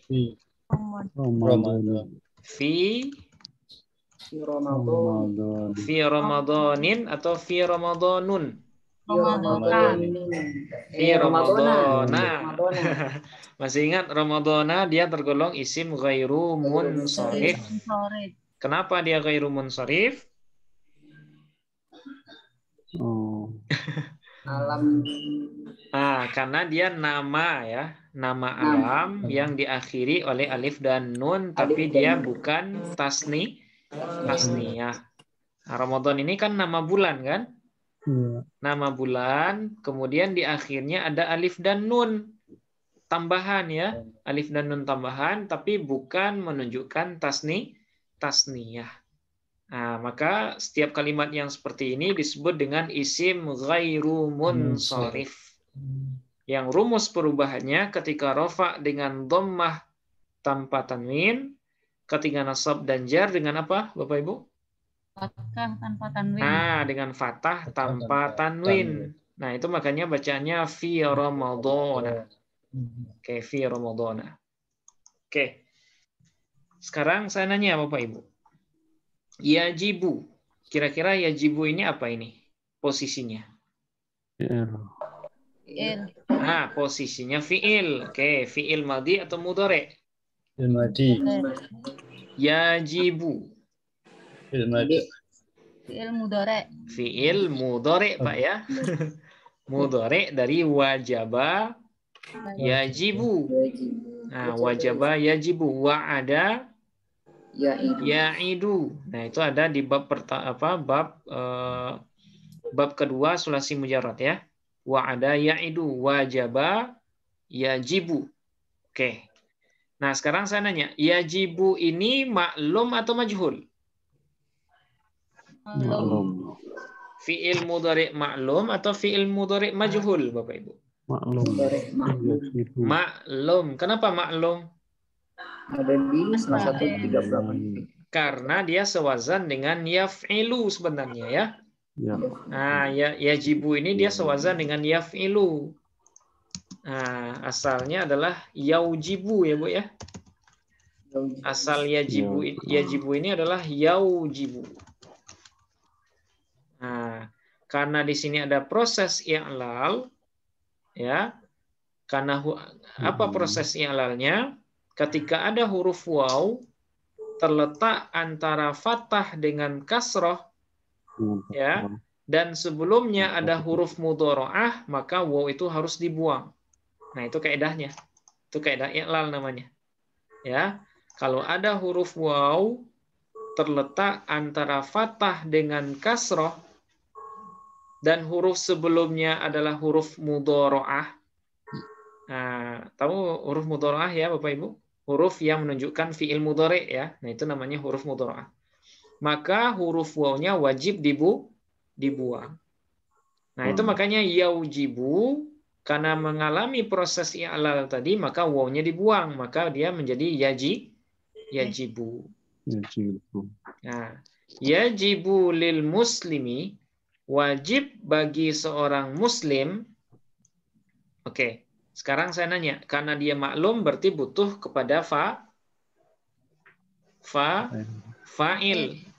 Ramadanin atau fi Ramadanun. Ramadana. Masih ingat Ramadana dia tergolong isim ghairu munsharif. Kenapa dia ghairu munsharif? Alam. Karena dia nama ya, nama alam yang diakhiri oleh alif dan nun, tapi dia bukan tasniyah. Ramadan ini kan nama bulan kan? Nama bulan, kemudian di akhirnya ada alif dan nun tambahan ya, alif dan nun tambahan, tapi bukan menunjukkan tasniyah. Maka setiap kalimat yang seperti ini disebut dengan isim ghairu munsharif. Yang rumus perubahannya ketika rafa dengan dhammah tanpa tanwin, ketika nasab dan jar dengan apa, Bapak Ibu? Fathah tanpa tanwin. Dengan fathah tanpa tanwin. Nah, itu makanya bacaannya fi Ramadana. Oke, fi Ramadana. Oke. Sekarang saya nanya Bapak Ibu. Yajibu. Kira-kira yajibu ini apa ini? Posisinya? Posisinya fi'il. Oke, fi'il madhi atau mudhari'? Fi'il madhi. Yajibu. Fi'il madhi. Fi'il mudhari'. Fi'il mudhari', Pak ya. Mudhari' dari wajaba yajibu. Wajaba yajibu, wa'ada ya'idu. Nah, itu ada di bab bab kedua sulasi mujarrad ya. Wa'ada ya'idu, wajaba yajibu. Oke. Nah, sekarang saya nanya, yajibu ini maklum atau majhul? Maklum. Fi'il mudhari' maklum atau fi'il mudhari' majhul, Bapak Ibu? Maklum. Kenapa maklum? Ada di 138. Karena dia sewazan dengan yaf'ilu sebenarnya ya. Yajibu ini dia sewazan dengan yaf'ilu. Asalnya adalah yaujibu ya Bu ya. Asal yajibu ini adalah yaujibu. Karena di sini ada proses i'lal ya. Karena apa proses i'lalnya? Ketika ada huruf waw terletak antara fathah dengan kasroh ya, dan sebelumnya ada huruf mudhora'ah, maka waw itu harus dibuang. Nah, itu kaidahnya. Itu kaidah i'lal namanya. Ya. Kalau ada huruf waw terletak antara fathah dengan kasroh dan huruf sebelumnya adalah huruf mudhora'ah. Tahu huruf mudhora'ah ya Bapak Ibu? Huruf yang menunjukkan fi'il mudhari' ya. Nah, itu namanya huruf mudhora'ah. Maka huruf waw-nya wajib dibuang. Nah, itu makanya yaujibu, karena mengalami proses i'lal tadi, maka waw-nya dibuang, maka dia menjadi yajibu. Nah, yajibu lil muslimi, wajib bagi seorang muslim. Oke. Sekarang saya nanya, karena dia maklum berarti butuh kepada fa'il.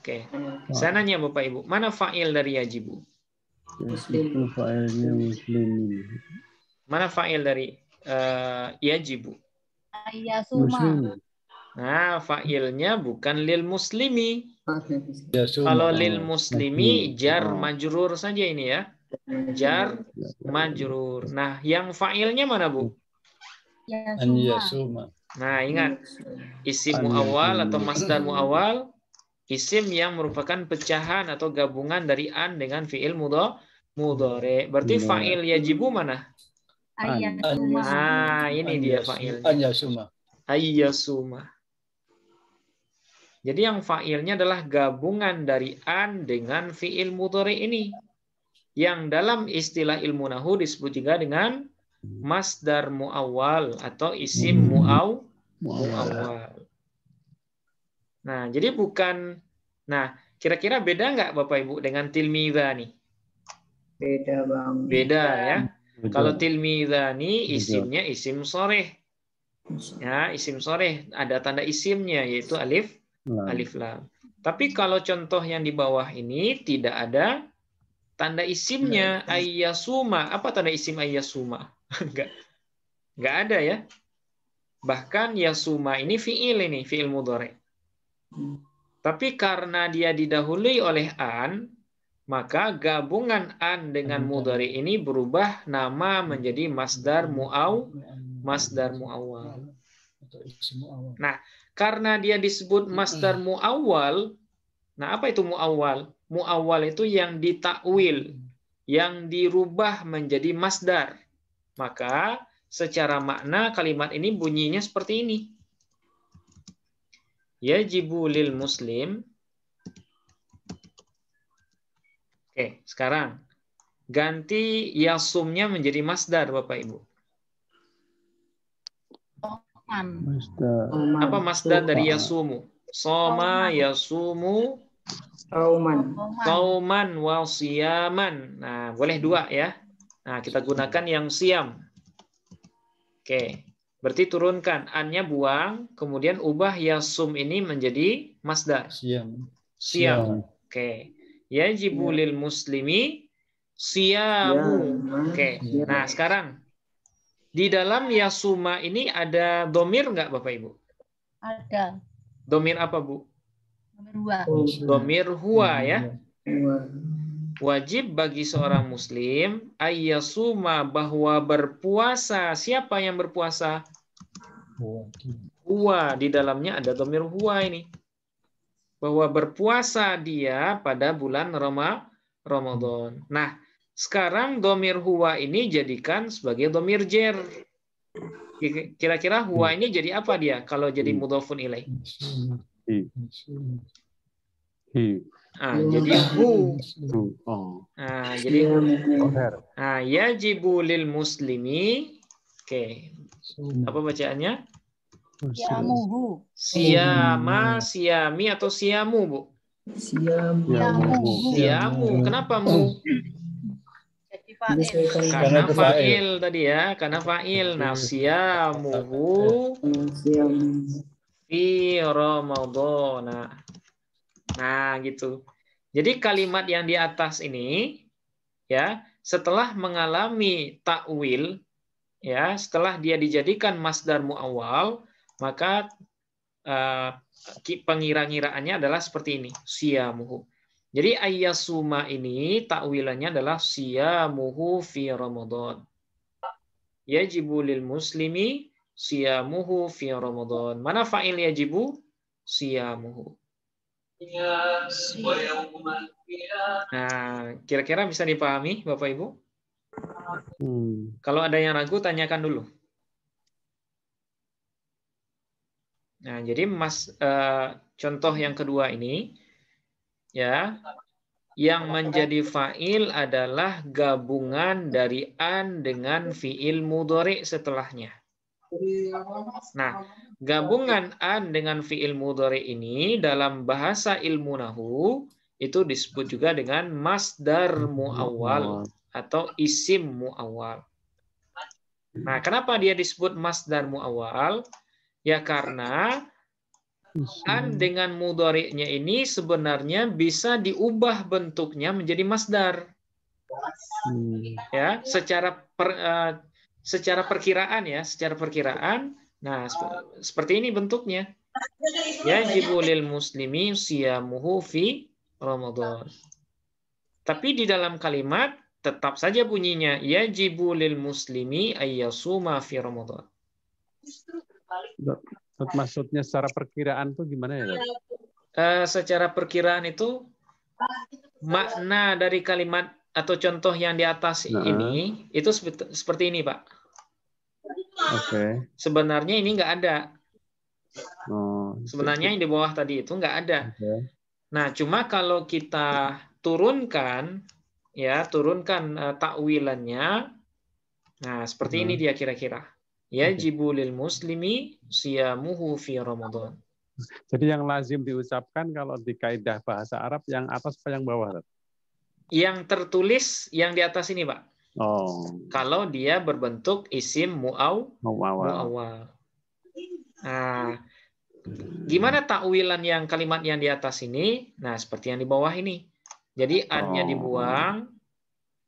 Oke. Saya nanya Bapak Ibu, mana fa'il dari yajibu? Itu fa'ilnya muslimin. Mana fa'il dari yajibu? Ayasuma. Nah, fa'ilnya bukan lil muslimi. Yasuma. Kalau lil muslimi jar majrur saja ini ya. Jar majrur. Nah, yang fa'ilnya mana, Bu? Yasuma. Nah, ingat. Isim muawwal atau masdar muawwal, isim yang merupakan pecahan atau gabungan dari an dengan fi'il mudhari'. Berarti fa'il yajibu mana? Ayasuma. Ini dia fa'ilnya. Ayyasuma. Jadi yang fa'ilnya adalah gabungan dari an dengan fi'il mudhari' ini. Yang dalam istilah ilmu nahwu disebut juga dengan masdar muawwal atau isim muawwal. Nah, jadi bukan. Nah, kira-kira beda nggak Bapak Ibu dengan tilmidhani? Beda Bang. Beda ya. Kalau tilmidhani isimnya isim soreh. Ya, isim soreh ada tanda isimnya yaitu alif lam. Tapi kalau contoh yang di bawah ini tidak ada tanda isimnya ayyasuma. Apa tanda isim ayyasuma? Enggak ada ya. Bahkan yasuma ini fi'il mudhari. Tapi karena dia didahului oleh an, maka gabungan an dengan mudhari ini berubah nama menjadi masdar muawwal. Nah, karena dia disebut masdar muawwal, nah apa itu muawwal? Muawwal itu yang ditakwil, yang dirubah menjadi masdar. Maka secara makna kalimat ini bunyinya seperti ini. Yajibu lil muslim. Oke, sekarang ganti yasumnya menjadi masdar, Bapak Ibu. Apa masdar dari yasumu? Soma, yasumu, sauman, wa siyaman. Nah, boleh dua ya. Nah, kita gunakan yang siam. Oke, berarti turunkan an-nya buang, kemudian ubah yasum ini menjadi masdar. Siam. Oke. Yajibu lil muslimi siyamu. Oke. Nah, sekarang di dalam yasuma ini ada domir nggak, Bapak Ibu? Ada. Domir apa, Bu? Domir huwa. Domir huwa ya. Wajib bagi seorang muslim ayyasuma, bahwa berpuasa. Siapa yang berpuasa? Huwa. Di dalamnya ada domir huwa ini. Bahwa berpuasa dia pada bulan Ramadan. Nah, sekarang domir huwa ini jadikan sebagai domir jer. Kira-kira huwa ini jadi apa dia kalau jadi mudhofun ilaih? Jadi hu. Jadi yajibu lil muslimi. Oke. Apa bacaannya? Siyamuhu. Siyama, siyami atau siyamu, Bu? Siyamu. Kenapa mu? Karena fa'il tadi ya, karena fa'il. Nah, siyamuhu fi Ramadan. Nah, gitu. Jadi kalimat yang di atas ini ya, setelah mengalami takwil ya, setelah dia dijadikan masdar muawwal, maka pengira-ngiraannya adalah seperti ini, siyamuhu. Jadi ayyasuma ini takwilannya adalah siyamuhu fi Ramadan. Yajibu lil muslimi siyamuhu fi Ramadan. Mana fa'il yajibu? Siyamuhu. Nah, kira-kira bisa dipahami Bapak Ibu? Kalau ada yang ragu, tanyakan dulu. Nah, jadi contoh yang kedua ini, ya, yang menjadi fa'il adalah gabungan dari an dengan fi'il mudhari setelahnya. Nah, gabungan an dengan fi'il mudhari ini dalam bahasa ilmu nahwu itu disebut juga dengan masdar muawwal atau isim muawwal. Nah, kenapa dia disebut masdar muawwal? Ya karena an dengan mudhari'nya ini sebenarnya bisa diubah bentuknya menjadi masdar. Ya, secara perkiraan ya, secara perkiraan. Nah, seperti ini bentuknya. Yajibu lil muslimi siyamuhu fi Ramadan. Tapi di dalam kalimat tetap saja bunyinya yajibu lil muslimi ayyasuma fi Ramadan. Maksudnya secara perkiraan tuh gimana ya? Secara perkiraan itu makna dari kalimat atau contoh yang di atas ini itu seperti ini, Pak. Oke. Sebenarnya ini nggak ada. Sebenarnya yang di bawah tadi itu nggak ada. Nah, cuma kalau kita turunkan takwilannya, nah seperti ini dia kira-kira. Yajibu lil muslimi siyamuhu fi Ramadan. Jadi yang lazim diucapkan kalau di kaidah bahasa Arab yang atas apa yang bawah? Yang tertulis yang di atas ini, Pak. Kalau dia berbentuk isim muawwal. Nah, gimana takwilan yang kalimat yang di atas ini? Nah, seperti yang di bawah ini. Jadi an-nya dibuang,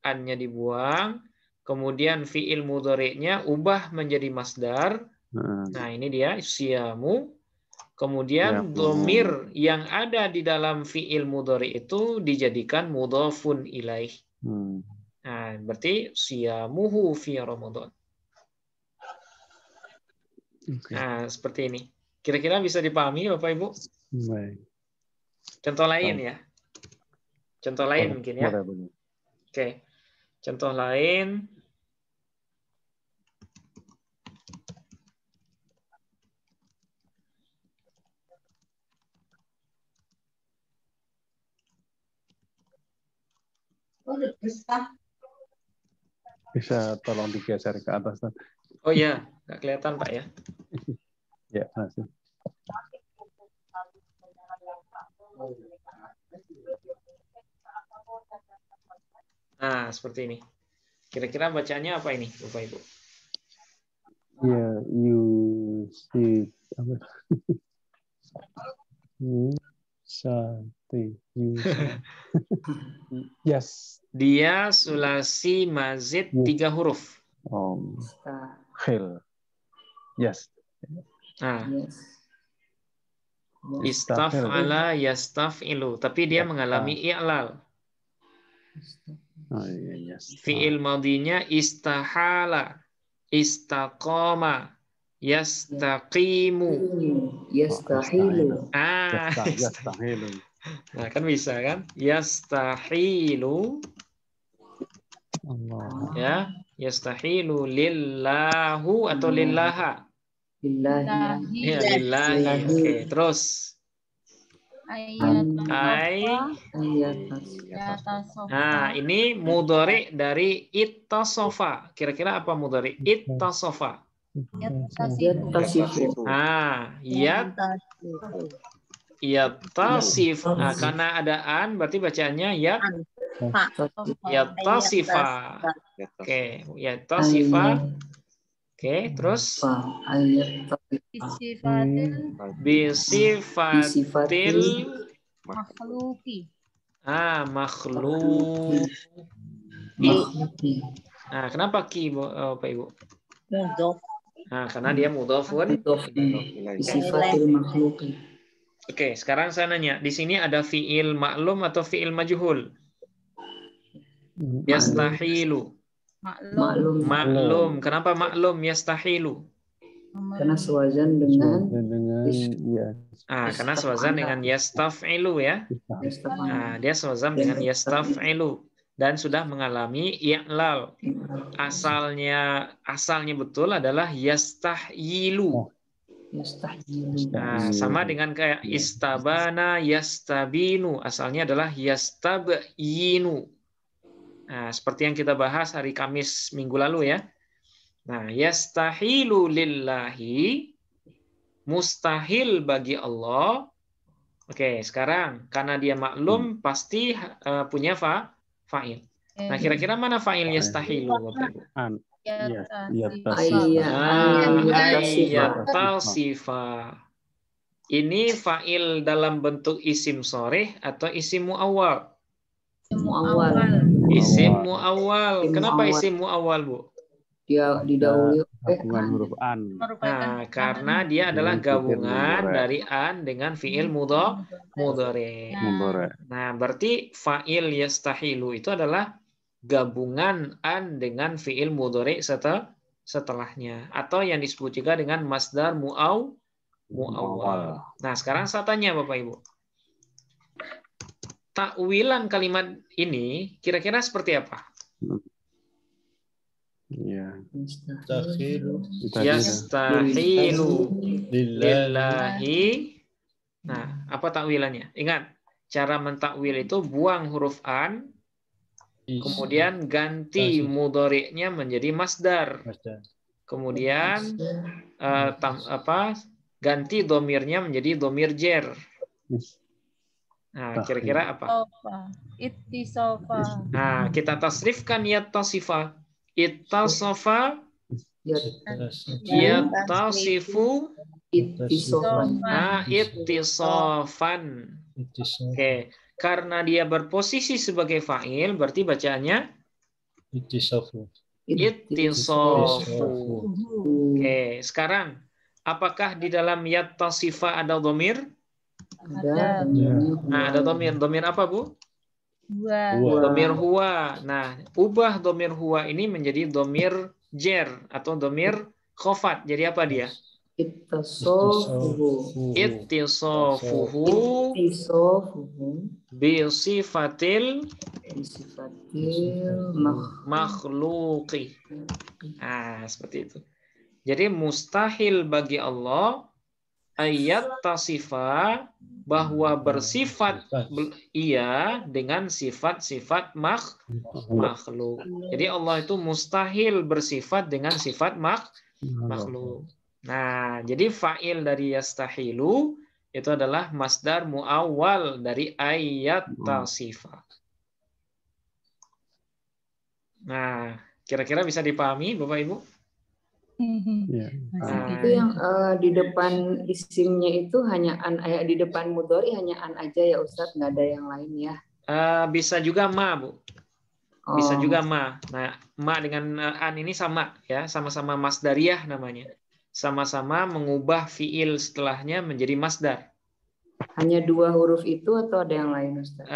an-nya dibuang, kemudian fi'il mudhari'nya ubah menjadi masdar. Nah, ini dia siyamu. Kemudian dhamir yang ada di dalam fi'il mudhari' itu dijadikan mudhafun ilaih. Nah, berarti siyamuhu fi Ramadan. Nah, seperti ini. Kira-kira bisa dipahami Bapak Ibu? Baik. Contoh lain ya. Contoh lain mungkin ya. Oke. Contoh lain. Bisa tolong digeser ke atas. Oh iya, nggak kelihatan Pak ya. Ya, masih. Nah, seperti ini. Kira-kira bacanya apa ini, Bapak Ibu? Ya, you see apa? Yes. Dia sulasi mazid 3 huruf. Khil. Yes. Nah. Istaf'ala yastaf'ilu, tapi dia mengalami i'lal. Oh, iya, yes. Fi'il madinya istahala, istaqama, yastaqimu. Yastahilu. Yastahilu. Nah, kan bisa kan? Yastahilu. Allah. Ya, yastahilu lillahu atau lillaha. Lillahi. Ya, lillahi. Oke, terus. Nah, ini mudhari dari ittasofa. Kira-kira apa mudhari? Ittasofa. Ah, yattasif. Nah, karena ada an berarti bacaannya yattasifa. Oke, yattasifa. Oke, terus bisifatil makhluki. Makhluk. Nah, kenapa ki Bapak Ibu? Mudhof. Nah, karena dia mudhofun. Sifatil makhluki. Oke, sekarang saya nanya, di sini ada fiil maklum atau fiil majhul? Yastahilu. Maklum. Kenapa maklum yastahilu? Karena sewazan dengan ya. Karena sewazan dengan yastaf'ilu ya. Nah, dia sewazan dengan yastaf'ilu dan sudah mengalami i'lal. Asalnya betul adalah yastahyilu. Nah, sama dengan kayak istabana yastabinu, asalnya adalah yastabyinu. Nah, seperti yang kita bahas hari Kamis minggu lalu ya. Nah, yastahilu lillahi, mustahil bagi Allah. Oke, sekarang karena dia maklum pasti punya fa'il. Nah, kira-kira mana fa'il yastahilu Bapak Ibu? Yattasifa. Ini fa'il dalam bentuk isim soreh atau isim mu'awwal? Isim mu'awwal. Kenapa isim mu'awwal, Bu? Dia didahului huruf an. Nah, karena dia adalah gabungan dari an dengan fi'il mudhari. Nah, berarti fa'il yastahilu itu adalah gabungan an dengan fi'il mudhari setelahnya, atau yang disebut juga dengan masdar mu'awwal. Nah, sekarang saya tanya Bapak Ibu. Takwilan kalimat ini kira-kira seperti apa? Yastahilu lillahi. Nah, apa takwilannya? Ingat, cara mentakwil itu buang huruf an, kemudian ganti mudhari'nya menjadi masdar. Kemudian ganti domirnya menjadi domir jer. Nah, kira-kira apa? Ittisofa. Nah, kita tasrifkan yattasifa. Ittasofa, yattasifu, ittisofan. Oke, karena dia berposisi sebagai fa'il, berarti bacaannya Ittisafu. Ittisafu. Oke, sekarang apakah di dalam yattasifa ada dhamir? Ada. Nah, ada dhamir. Dhamir apa, Bu? Huwa. Dhamir huwa. Nah, ubah dhamir huwa ini menjadi dhamir jer atau dhamir khofat. Jadi apa dia? Ittisafuhu. Ittisafuhu bisifatil makhluqi. Nah, seperti itu. Jadi mustahil bagi Allah ayat tasifa bahwa bersifat ia dengan sifat-sifat makhluk. Jadi Allah itu mustahil bersifat dengan sifat makhluk. Nah, jadi fa'il dari yastahilu itu adalah masdar muawwal dari ayat tasifa. Nah, kira-kira bisa dipahami Bapak Ibu? Nah, itu yang di depan isimnya itu hanya an, di depan mudhari hanya an aja ya Ustadz, nggak ada yang lain ya? Bisa juga ma, Bu. Bisa juga ma. Nah, ma dengan an ini sama ya, sama-sama masdariyah namanya. Sama-sama mengubah fiil setelahnya menjadi masdar. Hanya dua huruf itu atau ada yang lain Ustaz?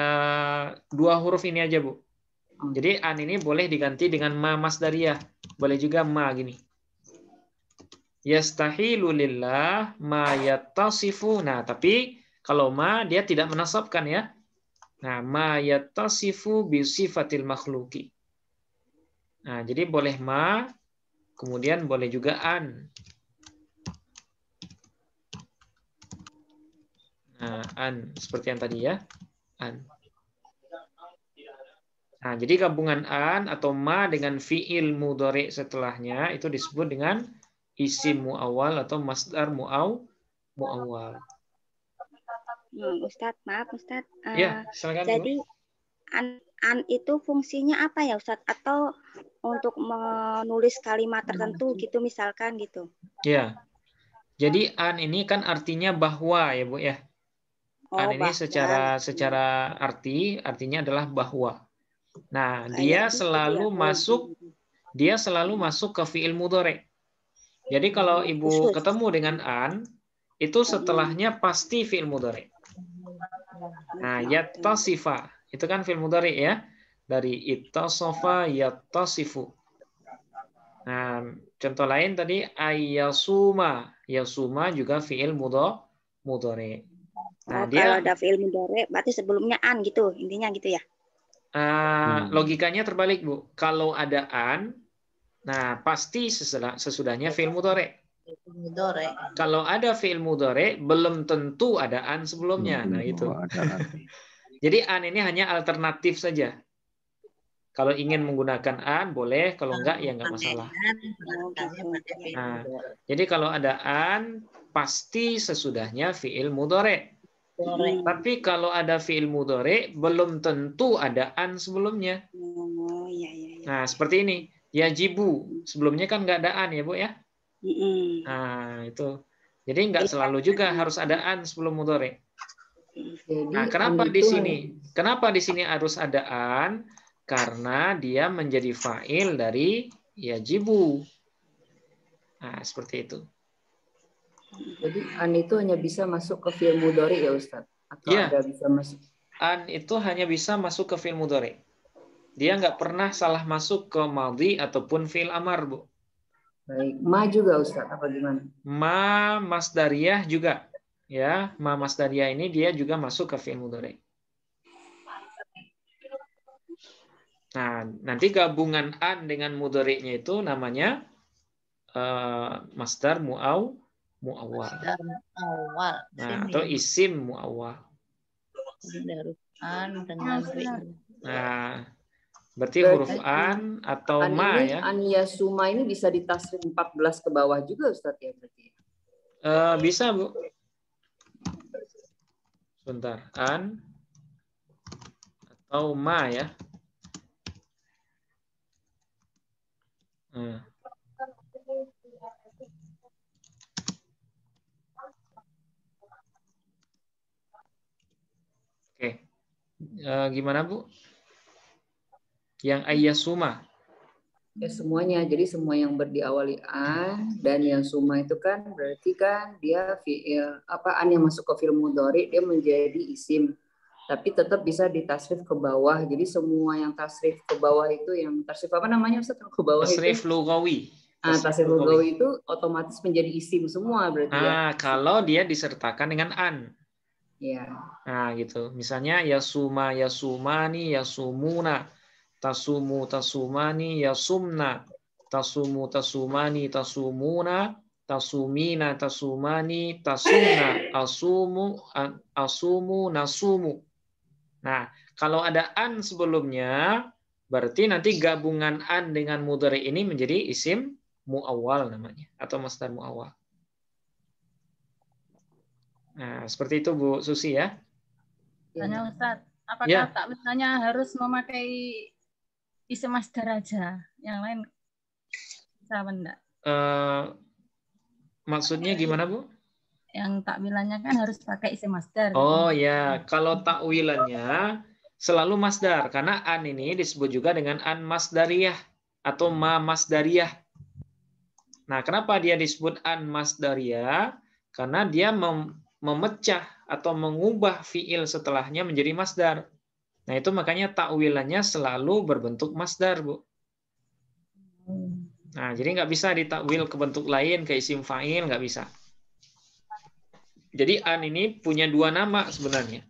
Dua huruf ini aja, Bu. Jadi an ini boleh diganti dengan ma masdariyah. Boleh juga ma gini. Yastahilu lillah ma yattasifu. Nah, tapi kalau ma dia tidak menasabkan ya. Nah, ma yattasifu bi sifatil makhluqi. Nah, jadi boleh ma, kemudian boleh juga an. Nah, an seperti yang tadi ya, an. Nah, jadi gabungan an atau ma dengan fiil mudhari setelahnya itu disebut dengan isim muawwal atau masdar muawwal. Ustadz, maaf Ustadz. Ya, silakan. Jadi an itu fungsinya apa ya Ustadz? Atau untuk menulis kalimat tertentu gitu misalkan gitu? Ya. Jadi an ini kan artinya bahwa ya Bu ya. An ini secara artinya adalah bahwa. Nah, dia selalu masuk ke fiil mudhari. Jadi kalau Ibu ketemu dengan an, itu setelahnya pasti fiil mudhari. Nah, yattasifa itu kan fiil mudhari ya. Dari ittasafa yattasifu. Nah, contoh lain tadi ayyasuma. Yasuma juga fiil mudhari. Nah, kalau ada fiil mudhari berarti sebelumnya an gitu, intinya gitu ya. Logikanya terbalik, Bu. Kalau ada an, nah pasti sesudahnya fiil mudhari. Kalau ada fiil mudhari, belum tentu ada an sebelumnya. Nah, itu. Jadi an ini hanya alternatif saja. Kalau ingin menggunakan an boleh, kalau enggak ya enggak masalah. Nah, jadi kalau ada an pasti sesudahnya fiil mudhari. Tapi kalau ada fiil mudhari belum tentu ada an sebelumnya. Nah, seperti ini. Yajibu. Sebelumnya kan nggak ada an ya, Bu ya? Nah, itu. Jadi nggak selalu juga harus ada an sebelum mudhari. Nah, kenapa di sini? Kenapa di sini harus ada an? Karena dia menjadi fa'il dari yajibu. Nah, seperti itu. Jadi an itu hanya bisa masuk ke fi'il mudhari ya Ustaz? Atau ya, ada bisa masuk? An itu hanya bisa masuk ke fi'il mudhari. Dia nggak pernah salah masuk ke madhi ataupun fi'il amar, Bu. Baik. Ma juga Ustaz, apa gimana? Ma masdariyah juga. Ya, ma masdariyah ini dia juga masuk ke fi'il mudhari. Nah, nanti gabungan an dengan mudhari'nya itu namanya masdar muawwal. Nah, atau isim muawwal. Nah, berarti huruf an atau an ma ini, ya. An yasuma ini bisa ditasrif 14 ke bawah juga Ustaz ya berarti. Bisa, Bu. Sebentar. An atau ma ya. Oke. Gimana, Bu? Yang ayyasuma. Ya semuanya. Jadi semua yang berdiawali an dan yang summa itu kan berarti kan dia fi'il an yang masuk ke fi'il mudhari dia menjadi isim. Tapi tetap bisa ditasrif ke bawah. Jadi semua yang tasrif ke bawah itu yang tasrif apa namanya Ustaz? Ke bawah tasrif itu lugawi. Tasrif lugawi itu otomatis menjadi isim semua berarti ya. Kalau dia disertakan dengan an. Ya. Nah, gitu. Misalnya yasuma, yasumani, yasumuna. Tasumu, tasumani, yasumna. Tasumu, tasumani, tasumuna. Tasumina, tasumani, tasumna. Asumu, nasumu. Nah, kalau ada an sebelumnya, berarti nanti gabungan an dengan mudhari ini menjadi isim mu'awwal namanya. Atau masdar mu'awwal. Nah, seperti itu Bu Susi ya. Tanya Ustaz, apakah tak misalnya harus memakai isim masdar aja? Yang lain bisa apa enggak? Maksudnya gimana Bu? Yang takwilannya kan harus pakai isim masdar. Oh ya, kalau takwilannya selalu masdar karena an ini disebut juga dengan an masdariyah atau ma masdariyah. Nah, kenapa dia disebut an masdariyah? Karena dia memecah atau mengubah fiil setelahnya menjadi masdar. Nah, itu makanya takwilannya selalu berbentuk masdar, Bu. Nah, jadi nggak bisa ditakwil ke bentuk lain, ke isim fa'il, nggak bisa. Jadi an ini punya dua nama sebenarnya.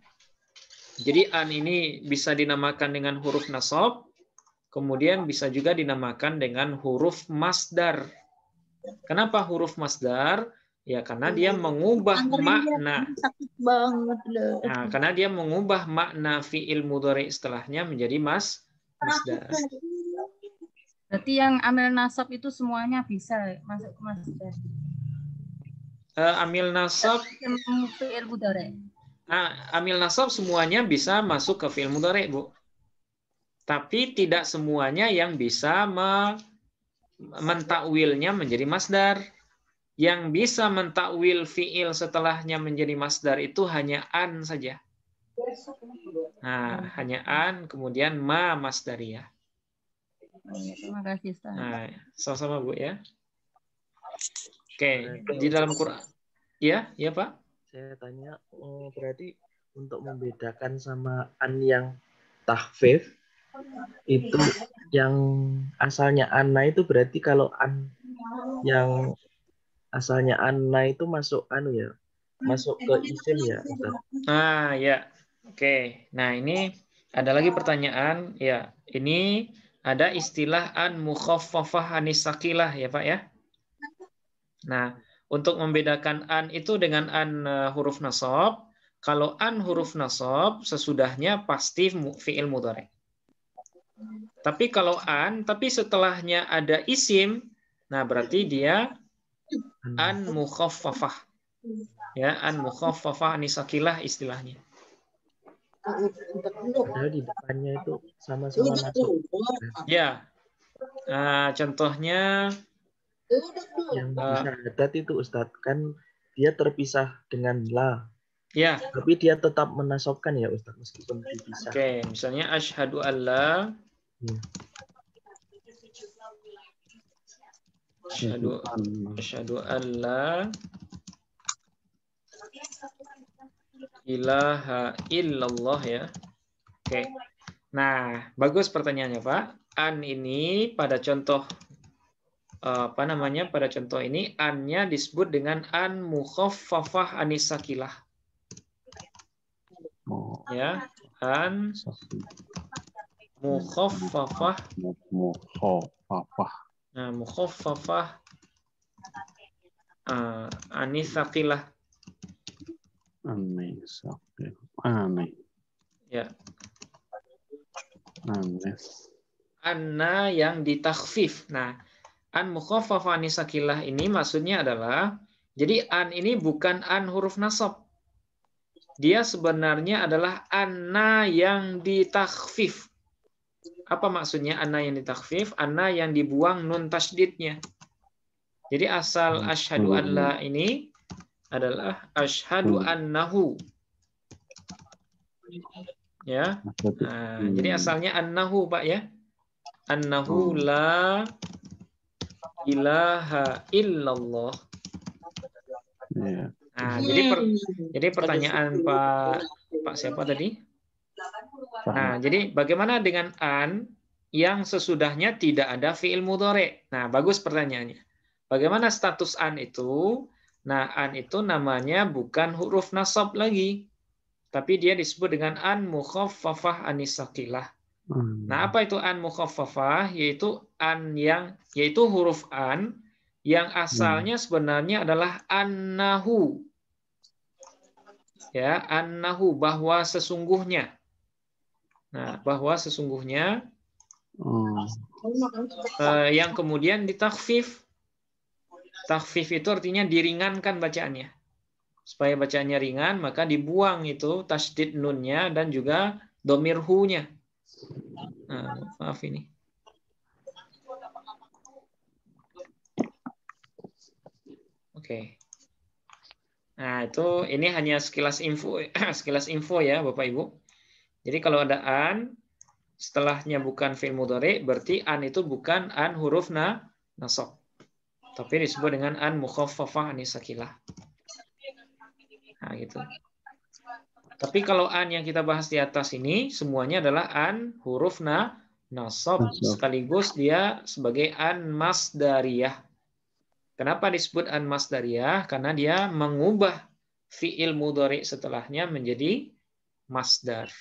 Jadi an ini bisa dinamakan dengan huruf nasab, kemudian bisa juga dinamakan dengan huruf masdar. Kenapa huruf masdar? Ya karena dia mengubah makna. Nah, karena dia mengubah makna fiil mudhari setelahnya menjadi masdar. Berarti yang amil nasab itu semuanya bisa masuk ke masdar. Amil nasab fiil mudhari. Amil nasab semuanya bisa masuk ke fiil mudhari, Bu. Tapi tidak semuanya yang bisa mentakwilnya menjadi masdar. Yang bisa mentakwil fiil setelahnya menjadi masdar itu hanya an saja. Nah, hanya an, kemudian ma masdariyah. Terima kasih, Ustaz. Nah, sama-sama Bu ya. Oke, di dalam Quran. Ya, Pak. Saya tanya, berarti untuk membedakan sama an yang takhfif itu yang asalnya anna itu berarti kalau an yang asalnya anna itu masuk masuk ke isim ya, Ustaz. Ya. Oke. Nah, ini ada lagi pertanyaan. Ya, ini ada istilah an mukhaffafah anis sakilah ya, Pak ya. Nah, untuk membedakan an itu dengan an huruf nasab, kalau an huruf nasab sesudahnya pasti fi'il mudhari. Tapi kalau an, tapi setelahnya ada isim, nah berarti dia an mukhaffafah. Ya, an mukhaffafah nisakilah istilahnya. Padahal di depannya itu sama-sama masuk. Ya. Contohnya yang bisa adat itu Ustadz kan dia terpisah dengan la. Ya. Tapi dia tetap menasobkan ya Ustadz meskipun dipisah. Oke, misalnya asyhadu alla. Asyhadu alla ilaha illallah ya. Oke. Nah, bagus pertanyaannya, Pak. An ini pada contoh pada contoh ini an-nya disebut dengan an mukhaffafah anis sakilah. Ya, an mukhaffafah. Nah, mukhaffafah anis sakilah. Ya. Anna yang ditakhfif. Nah, an mukhaffafah anis sakilah ini maksudnya adalah jadi an ini bukan an huruf nasab. Dia sebenarnya adalah anna yang ditakhfif. Apa maksudnya anna yang ditakhfif? Anna yang dibuang nun tasydidnya. Jadi asal asyhadu alla ini adalah asyhadu annahu. Ya. Nah, jadi asalnya annahu, Pak ya. annahu la ilaha illallah. Iya. Nah, jadi pertanyaan Pak siapa tadi? Nah, jadi bagaimana dengan an yang sesudahnya tidak ada fi'il mudhari'? Nah, bagus pertanyaannya. Bagaimana status an itu? Nah, an itu namanya bukan huruf nasab lagi, tapi dia disebut dengan an mukhaffafah anis saqilah. Nah, apa itu an mukhaffafah? Yaitu huruf an yang asalnya sebenarnya adalah annahu. Ya, annahu, bahwa sesungguhnya. Nah, bahwa sesungguhnya yang kemudian ditakhfif. Takhfif itu artinya diringankan bacaannya. Supaya bacaannya ringan, maka dibuang itu tasydid nunnya dan juga domir hu-nya. Nah, maaf ini. Oke. Nah, ini hanya sekilas info ya, Bapak Ibu. Jadi kalau ada an setelahnya bukan fi'il mudhari, berarti an itu bukan an huruf nasab. Tapi disebut dengan an mukhaffafah anis saqilah. Nah, gitu. Tapi kalau an yang kita bahas di atas ini semuanya adalah an huruf nasab, sekaligus dia sebagai an masdariyah. Kenapa disebut an masdariyah? Karena dia mengubah fi'il mudhari setelahnya menjadi masdar.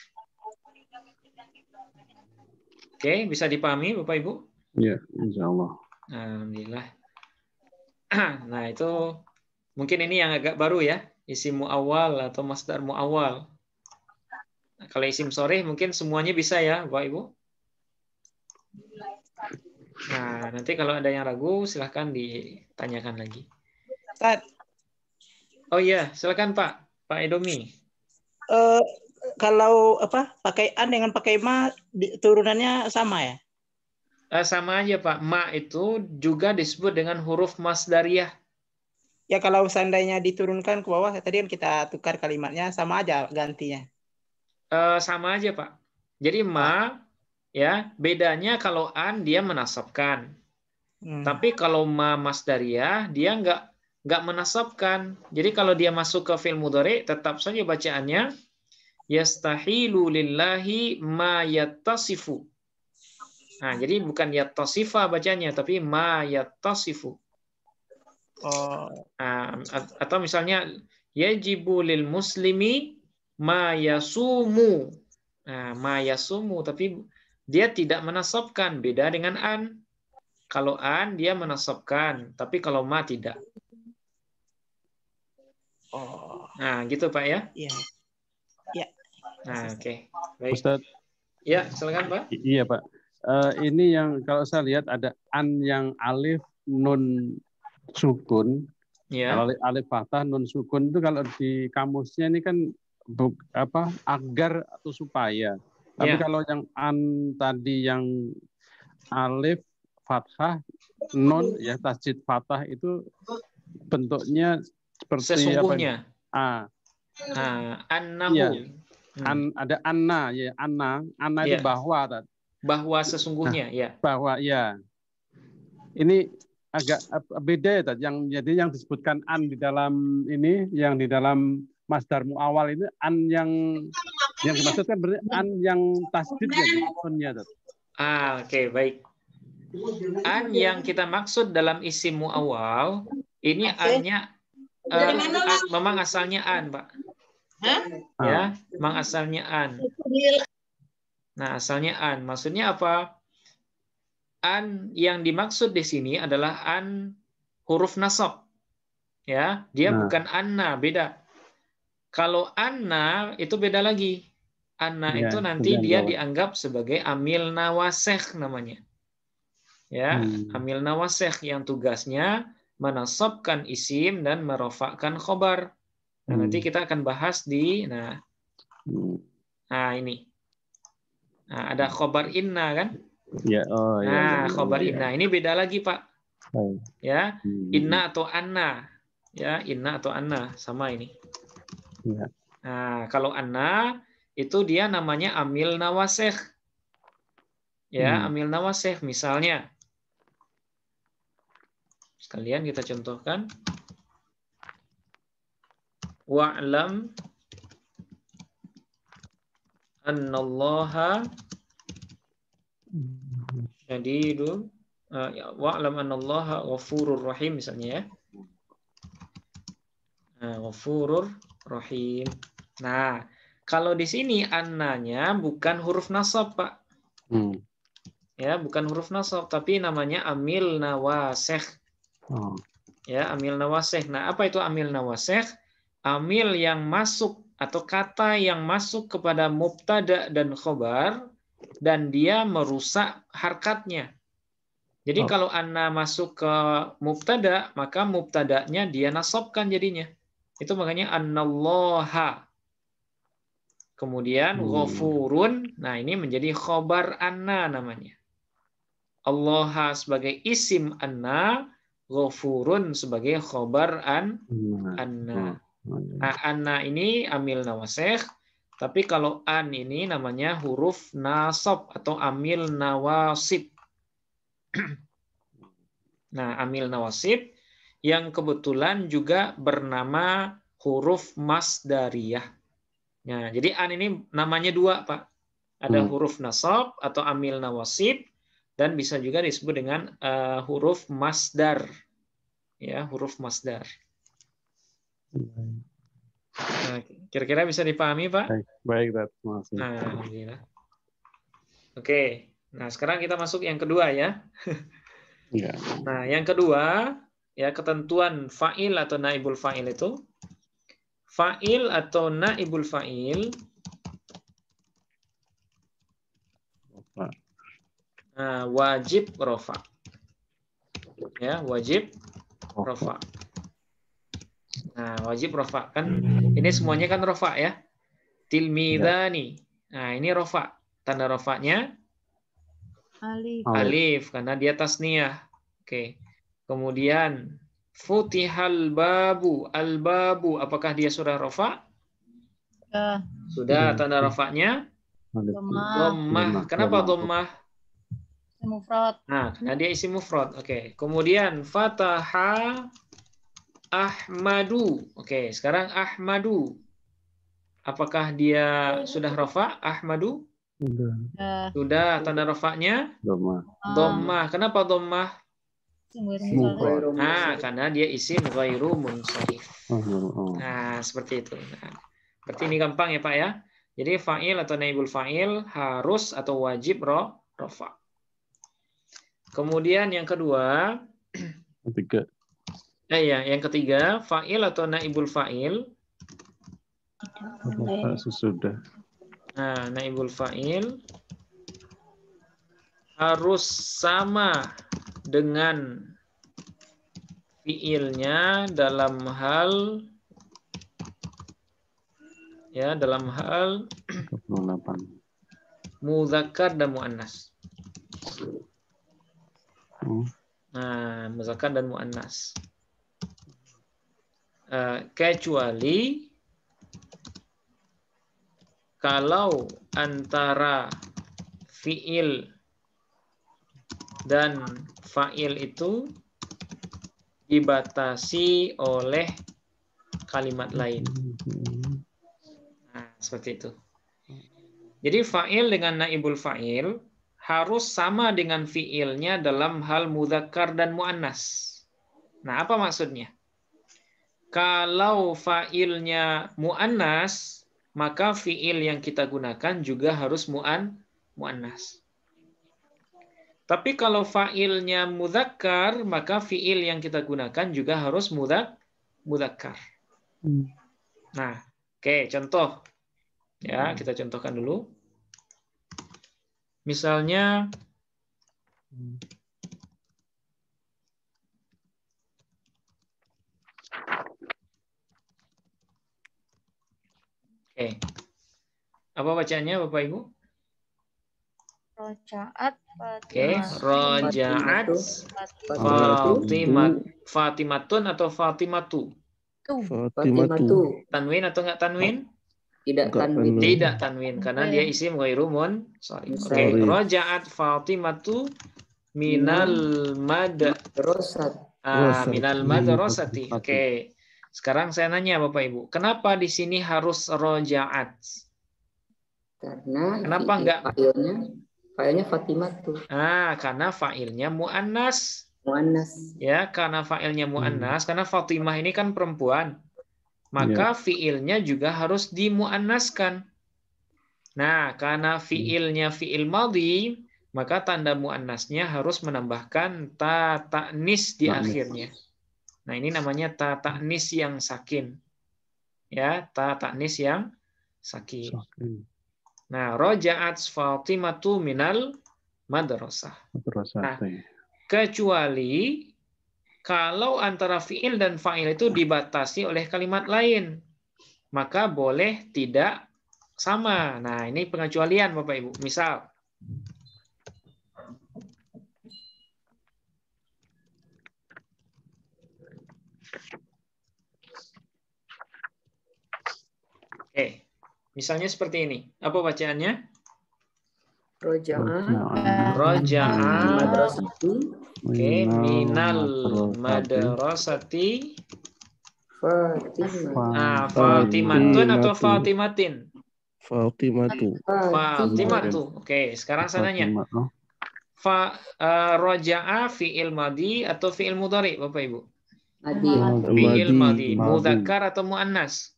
Oke, bisa dipahami Bapak Ibu? Iya, insyaallah. Alhamdulillah. Nah, itu mungkin ini yang agak baru ya, isim muawwal atau masdar muawwal. Nah, kalau isim sharih mungkin semuanya bisa ya, Bapak Ibu. Nah, nanti kalau ada yang ragu silahkan ditanyakan lagi. Ustaz. Oh iya, silakan Pak Edomi. Kalau pakai an dengan pakai ma turunannya sama ya? Sama aja Pak. Ma itu juga disebut dengan huruf masdariyah. Ya kalau seandainya diturunkan ke bawah, tadi kan kita tukar kalimatnya, sama aja gantinya. Sama aja Pak. Jadi ma ya bedanya kalau an dia menasabkan. Tapi kalau ma masdariyah dia nggak menasabkan. Jadi kalau dia masuk ke fi'il mudhari tetap saja bacaannya yastahilu lillahi ma yattasifu. Nah, jadi bukan yattasifa bacanya tapi ma yattasifu. Atau misalnya yajibu lil muslimi ma yasumu. Nah, ma yasumu tapi dia tidak menasabkan, beda dengan an. Kalau an dia menasabkan, tapi kalau ma tidak. Nah, gitu Pak ya? Iya. Ya. Nah, oke. Baik. Ustaz. Ya, silakan Pak. Iya Pak. Ini yang kalau saya lihat ada an yang alif nun sukun. Ya. Kalau alif fathah nun sukun itu kalau di kamusnya ini kan agar atau supaya. Tapi kalau yang an tadi yang alif fathah nun ya tasjid fathah itu bentuknya seperti sesungguhnya. Annahu. Ya. Ada anna ya anna itu bahwa sesungguhnya ya. Bahwa ya. Ini agak beda ya jadi yang disebutkan an di dalam ini yang di dalam masdar muawal ini an yang dimaksudkan berarti an yang tasdid ya. Oke, baik. An yang kita maksud dalam isim muawal ini annya memang asalnya an, Pak. Ya, memang asalnya an. Nah, asalnya an. Maksudnya apa? An yang dimaksud di sini adalah an huruf nasab. Ya, dia bukan anna, beda. Kalau anna itu beda lagi. Anna itu nanti dia dianggap sebagai amil nawasekh namanya. Ya, amil nawasekh yang tugasnya menasabkan isim dan merofakkan khobar. Nah, nanti kita akan bahas di ini. Nah, ada khobar inna kan? Ya, khobar inna ini beda lagi, Pak. Ya, inna atau anna. Ya, inna atau anna sama ini. Ya. Nah, kalau anna itu dia namanya amil nawasekh. Ya, amil nawasih misalnya. Sekalian kita contohkan. Wa'lam annallaha syadidul wa'lam annallaha ghafurur rahim misalnya ya. Ghafurur rahim. Nah, kalau di sini annanya bukan huruf nasab, Pak. Ya, bukan huruf nasab, tapi namanya amil nawasih. Ya, amil nawasih. Nah, apa itu amil nawasih? Amil yang masuk atau kata yang masuk kepada mubtada dan khobar dan dia merusak harkatnya. Jadi kalau anna masuk ke mubtada, maka mubtadanya dia nasabkan jadinya. Itu makanya annallaha. Kemudian ghafurun, nah ini menjadi khobar anna namanya. Allah sebagai isim anna, ghafurun sebagai khobar anna. Nah, anna ini amil nawasih, tapi kalau an ini namanya huruf nasab atau amil nawasib. Nah, amil nawasib yang kebetulan juga bernama huruf masdariyah. Nah, jadi an ini namanya dua, Pak. Ada huruf nasab atau amil nawasib dan bisa juga disebut dengan huruf masdar. Ya, huruf masdar. Nah, kira-kira bisa dipahami, Pak? Baik, Mas. Nah, alhamdulillah. Oke. Nah, sekarang kita masuk yang kedua ya. Ya. Nah, yang kedua, ya ketentuan fa'il atau naibul fa'il itu. Fa'il atau naibul fa'il. Nah, wajib rofa. Ya, wajib rofa. Nah, wajib rofa kan ini semuanya kan rofa ya. Tilmidani. Nah, ini rofa. Tanda rofanya alif karena dia tasniyah. Oke. Kemudian futihal babu, al-babu apakah dia sudah rofa? Sudah. Tanda rofanya dhammah. Kenapa dhammah? Mufrad. Nah, karena dia isim mufrad. Oke. Kemudian fataha Ahmadu. Oke, sekarang Ahmadu. Apakah dia sudah rofa? Ahmadu? Sudah. Tanda rofanya? Dhammah. Kenapa dhammah? Nah, karena dia isim ghairu munsharif. Nah, seperti itu. Nah, berarti ini gampang ya, Pak ya. Jadi fa'il atau naibul fa'il harus atau wajib rofa. Kemudian yang kedua, yang ketiga, fa'il atau naibul fa'il. Sesudah. Nah, naibul fa'il harus sama dengan fi'ilnya dalam hal mudzakkar dan muannas. Nah, mudzakkar dan muannas. Kecuali kalau antara fiil dan fa'il itu dibatasi oleh kalimat lain. Nah, seperti itu. Jadi fa'il dengan naibul fa'il harus sama dengan fiilnya dalam hal mudzakkar dan muannas. Nah, apa maksudnya? Kalau fa'ilnya muannas, maka fiil yang kita gunakan juga harus muannas. Tapi kalau fa'ilnya mudzakkar, maka fiil yang kita gunakan juga harus mudzakkar. Nah, oke, contoh. Ya, kita contohkan dulu. Misalnya oke. Apa bacaannya Bapak Ibu? Rojaat. Oke, rojaat Fatimatun atau Fatimatu? Fatimatu. Tanwin atau enggak tanwin? Tidak tanwin. Tidak tanwin karena dia isim ghairu munsharif. Oke, raja'at Fatimatu minal madrasati. Oke. Sekarang saya nanya Bapak Ibu, kenapa di sini harus raja'at? Karena kenapa enggak fa'ilnya Fatimah tuh. Karena fa'ilnya muannas. Ya, karena fa'ilnya muannas, karena Fatimah ini kan perempuan. Maka fiilnya juga harus dimuannaskan. Nah, karena fiilnya fiil madhi, maka tanda muannasnya harus menambahkan ta ta'nis di akhirnya. Nah, ini namanya ta ta'nis yang sakin. Ya, ta ta'nis yang sakin. Nah, raja'at Fatimatu minal madrasah. Nah, kecuali kalau antara fiil dan fa'il itu dibatasi oleh kalimat lain, maka boleh tidak sama. Nah, ini pengecualian Bapak Ibu. Misal, misalnya seperti ini. Apa bacaannya? Roja'a. Oke, minal madrasati Fatimatun atau Fatimatin? Fatimatu. Oke, sekarang saya nanya. Roja'a fi'il madhi atau fi'il mudhari, Bapak Ibu? Fi'il madhi. Mudzakkar atau muannas?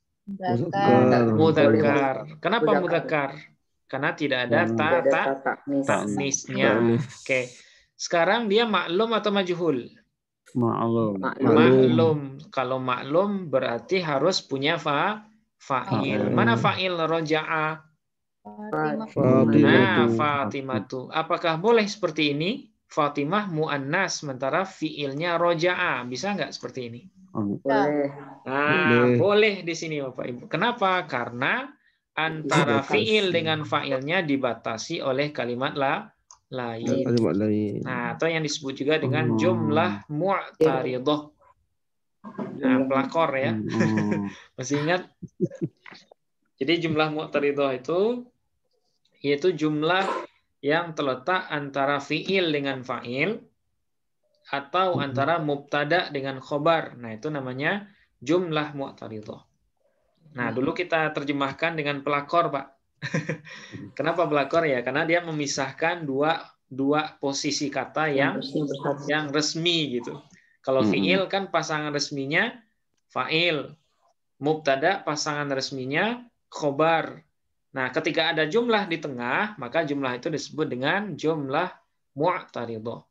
Mudzakkar. Kenapa mudzakkar? Karena tidak ada ta'nisnya. Oke. Sekarang dia maklum atau majhul? Maklum. Kalau maklum berarti harus punya fa'il. Mana fa'il roja'a? Fatimatu. Apakah boleh seperti ini? Fatimah muannas sementara fiilnya roja'a. Bisa nggak seperti ini? Boleh di sini Bapak Ibu. Kenapa? Karena antara fiil dengan fa'ilnya dibatasi oleh kalimat lain. Nah, atau yang disebut juga dengan jumlah mu'taridah. Nah, pelakor ya. Masih ingat? Jadi jumlah mu'taridah itu yaitu jumlah yang terletak antara fiil dengan fa'il atau antara mubtada dengan khobar. Nah, itu namanya jumlah mu'taridah. Nah, dulu kita terjemahkan dengan pelakor, Pak. Kenapa pelakor ya? Karena dia memisahkan dua posisi kata yang resmi gitu. Kalau fiil kan pasangan resminya fa'il, mubtada pasangan resminya khobar. Nah, ketika ada jumlah di tengah, maka jumlah itu disebut dengan jumlah mu'taridah.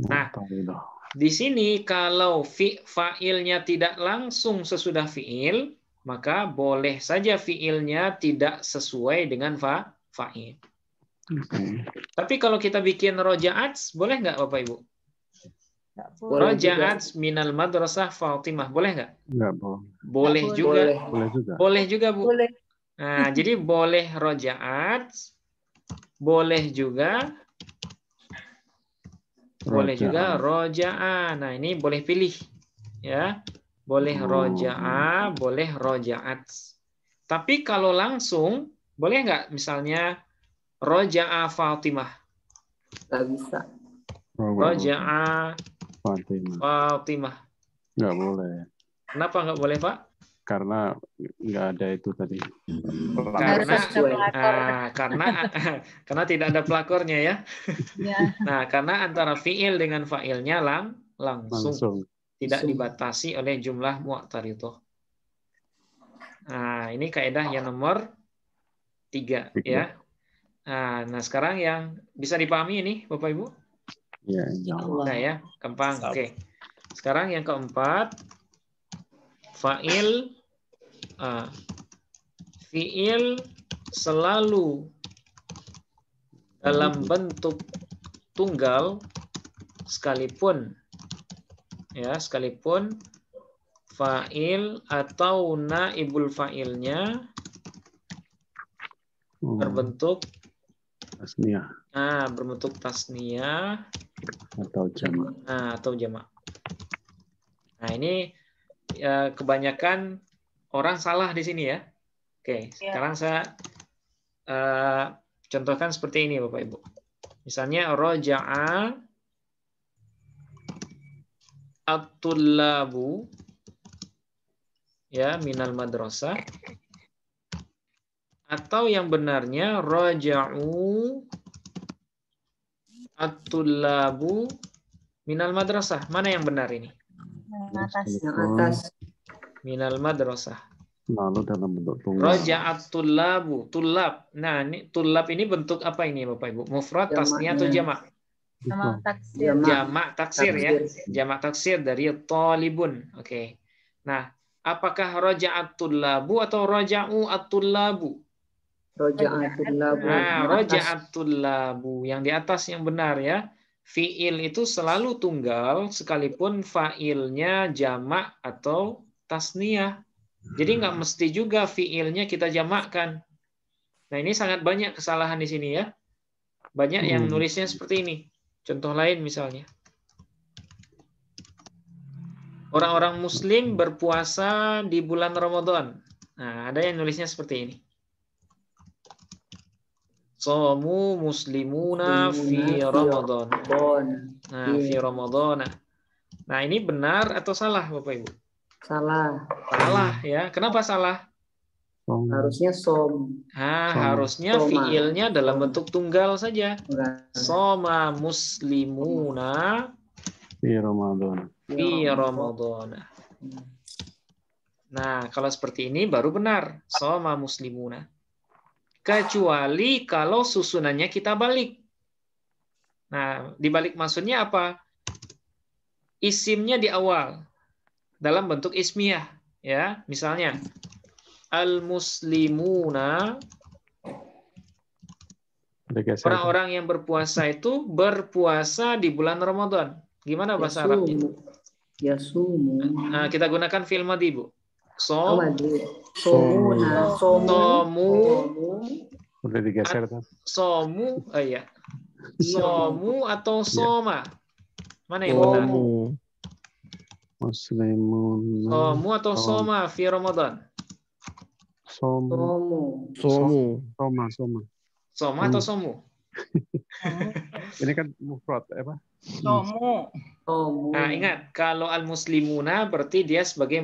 Nah, di sini kalau fa'ilnya tidak langsung sesudah fiil, maka boleh saja fiilnya tidak sesuai dengan fa'il. Tapi kalau kita bikin roja'at, boleh nggak Bapak Ibu? Roja'at minal madrasah Fatimah, boleh nggak? Nggak boleh. Boleh juga. Boleh juga Bu. Boleh. Nah, jadi boleh roja'at, boleh juga roja'a. Nah, ini boleh pilih ya. Boleh roja'a, boleh roja'at. Tapi kalau langsung, boleh nggak misalnya roja'a Fatimah? Nggak bisa. Roja'a Fatimah. Nggak boleh. Kenapa nggak boleh, Pak? Karena nggak ada itu tadi. Karena tidak ada pelakornya ya. Nah, karena antara fiil dengan fa'ilnya langsung. Tidak dibatasi oleh jumlah mu'taridah. Nah, ini kaidah yang nomor 3 ya. Nah, sekarang yang bisa dipahami ini Bapak Ibu? Ya, insyaallah. Nah, ya, gampang. Oke. Sekarang yang keempat, fiil selalu dalam bentuk tunggal sekalipun fa'il atau naibul fa'ilnya berbentuk tasniyah. Berbentuk tasniyah atau jamak. Nah, ini kebanyakan orang salah di sini ya. Oke, sekarang saya contohkan seperti ini Bapak Ibu. Misalnya raja'a at-tullabu ya minal madrasah, atau yang benarnya raja'u at-tullabu minal madrasah. Mana yang benar ini? Yang atas. Minal madrasah. Lalu dalam bentuk tunggal. Raja'at tullabu, tullab. Nah, ini tullab ini bentuk apa ini Bapak Ibu? Mufrad, tasniyah atau jamak? Jamak taksir ya. Jamak taksir dari talibun. Oke. Nah, apakah raja'at tullabu atau raja'u at-tullabu? Raja'at tullabu. Nah, raja'at tullabu yang di atas yang benar ya. Fiil itu selalu tunggal sekalipun fa'ilnya jamak atau tasniyah. Jadi nggak mesti juga fiilnya kita jamakkan. Nah, ini sangat banyak kesalahan di sini ya. Banyak yang nulisnya seperti ini. Contoh lain misalnya. Orang-orang muslim berpuasa di bulan Ramadan. Nah, ada yang nulisnya seperti ini. Shamu muslimuna fi Ramadan. Nah, fi Ramadan. Nah, ini benar atau salah Bapak Ibu? Salah. Salah ya. Kenapa salah? Harusnya som. Harusnya fiilnya dalam bentuk tunggal saja. Shoma muslimuna Fi Ramadan. Fi Ramadan. Nah, kalau seperti ini baru benar. Shoma muslimuna. Kecuali kalau susunannya kita balik. Nah, dibalik maksudnya apa? Isimnya di awal dalam bentuk ismiyah, ya. Misalnya al-muslimuna, orang-orang yang berpuasa itu berpuasa di bulan Ramadan. Gimana bahasa Arabnya? Yasumu. Nah, kita gunakan fi'il madhi, Bu. Somuna. Somu. Udah digeser kan? Somu, iya. Somu atau soma? Mana yang benar? Muslimun. Somu atau soma fi Ramadan? Somu. Soma atau somu? Ini kan mufrad apa? Somu. Nah, ingat kalau al-muslimuna berarti dia sebagai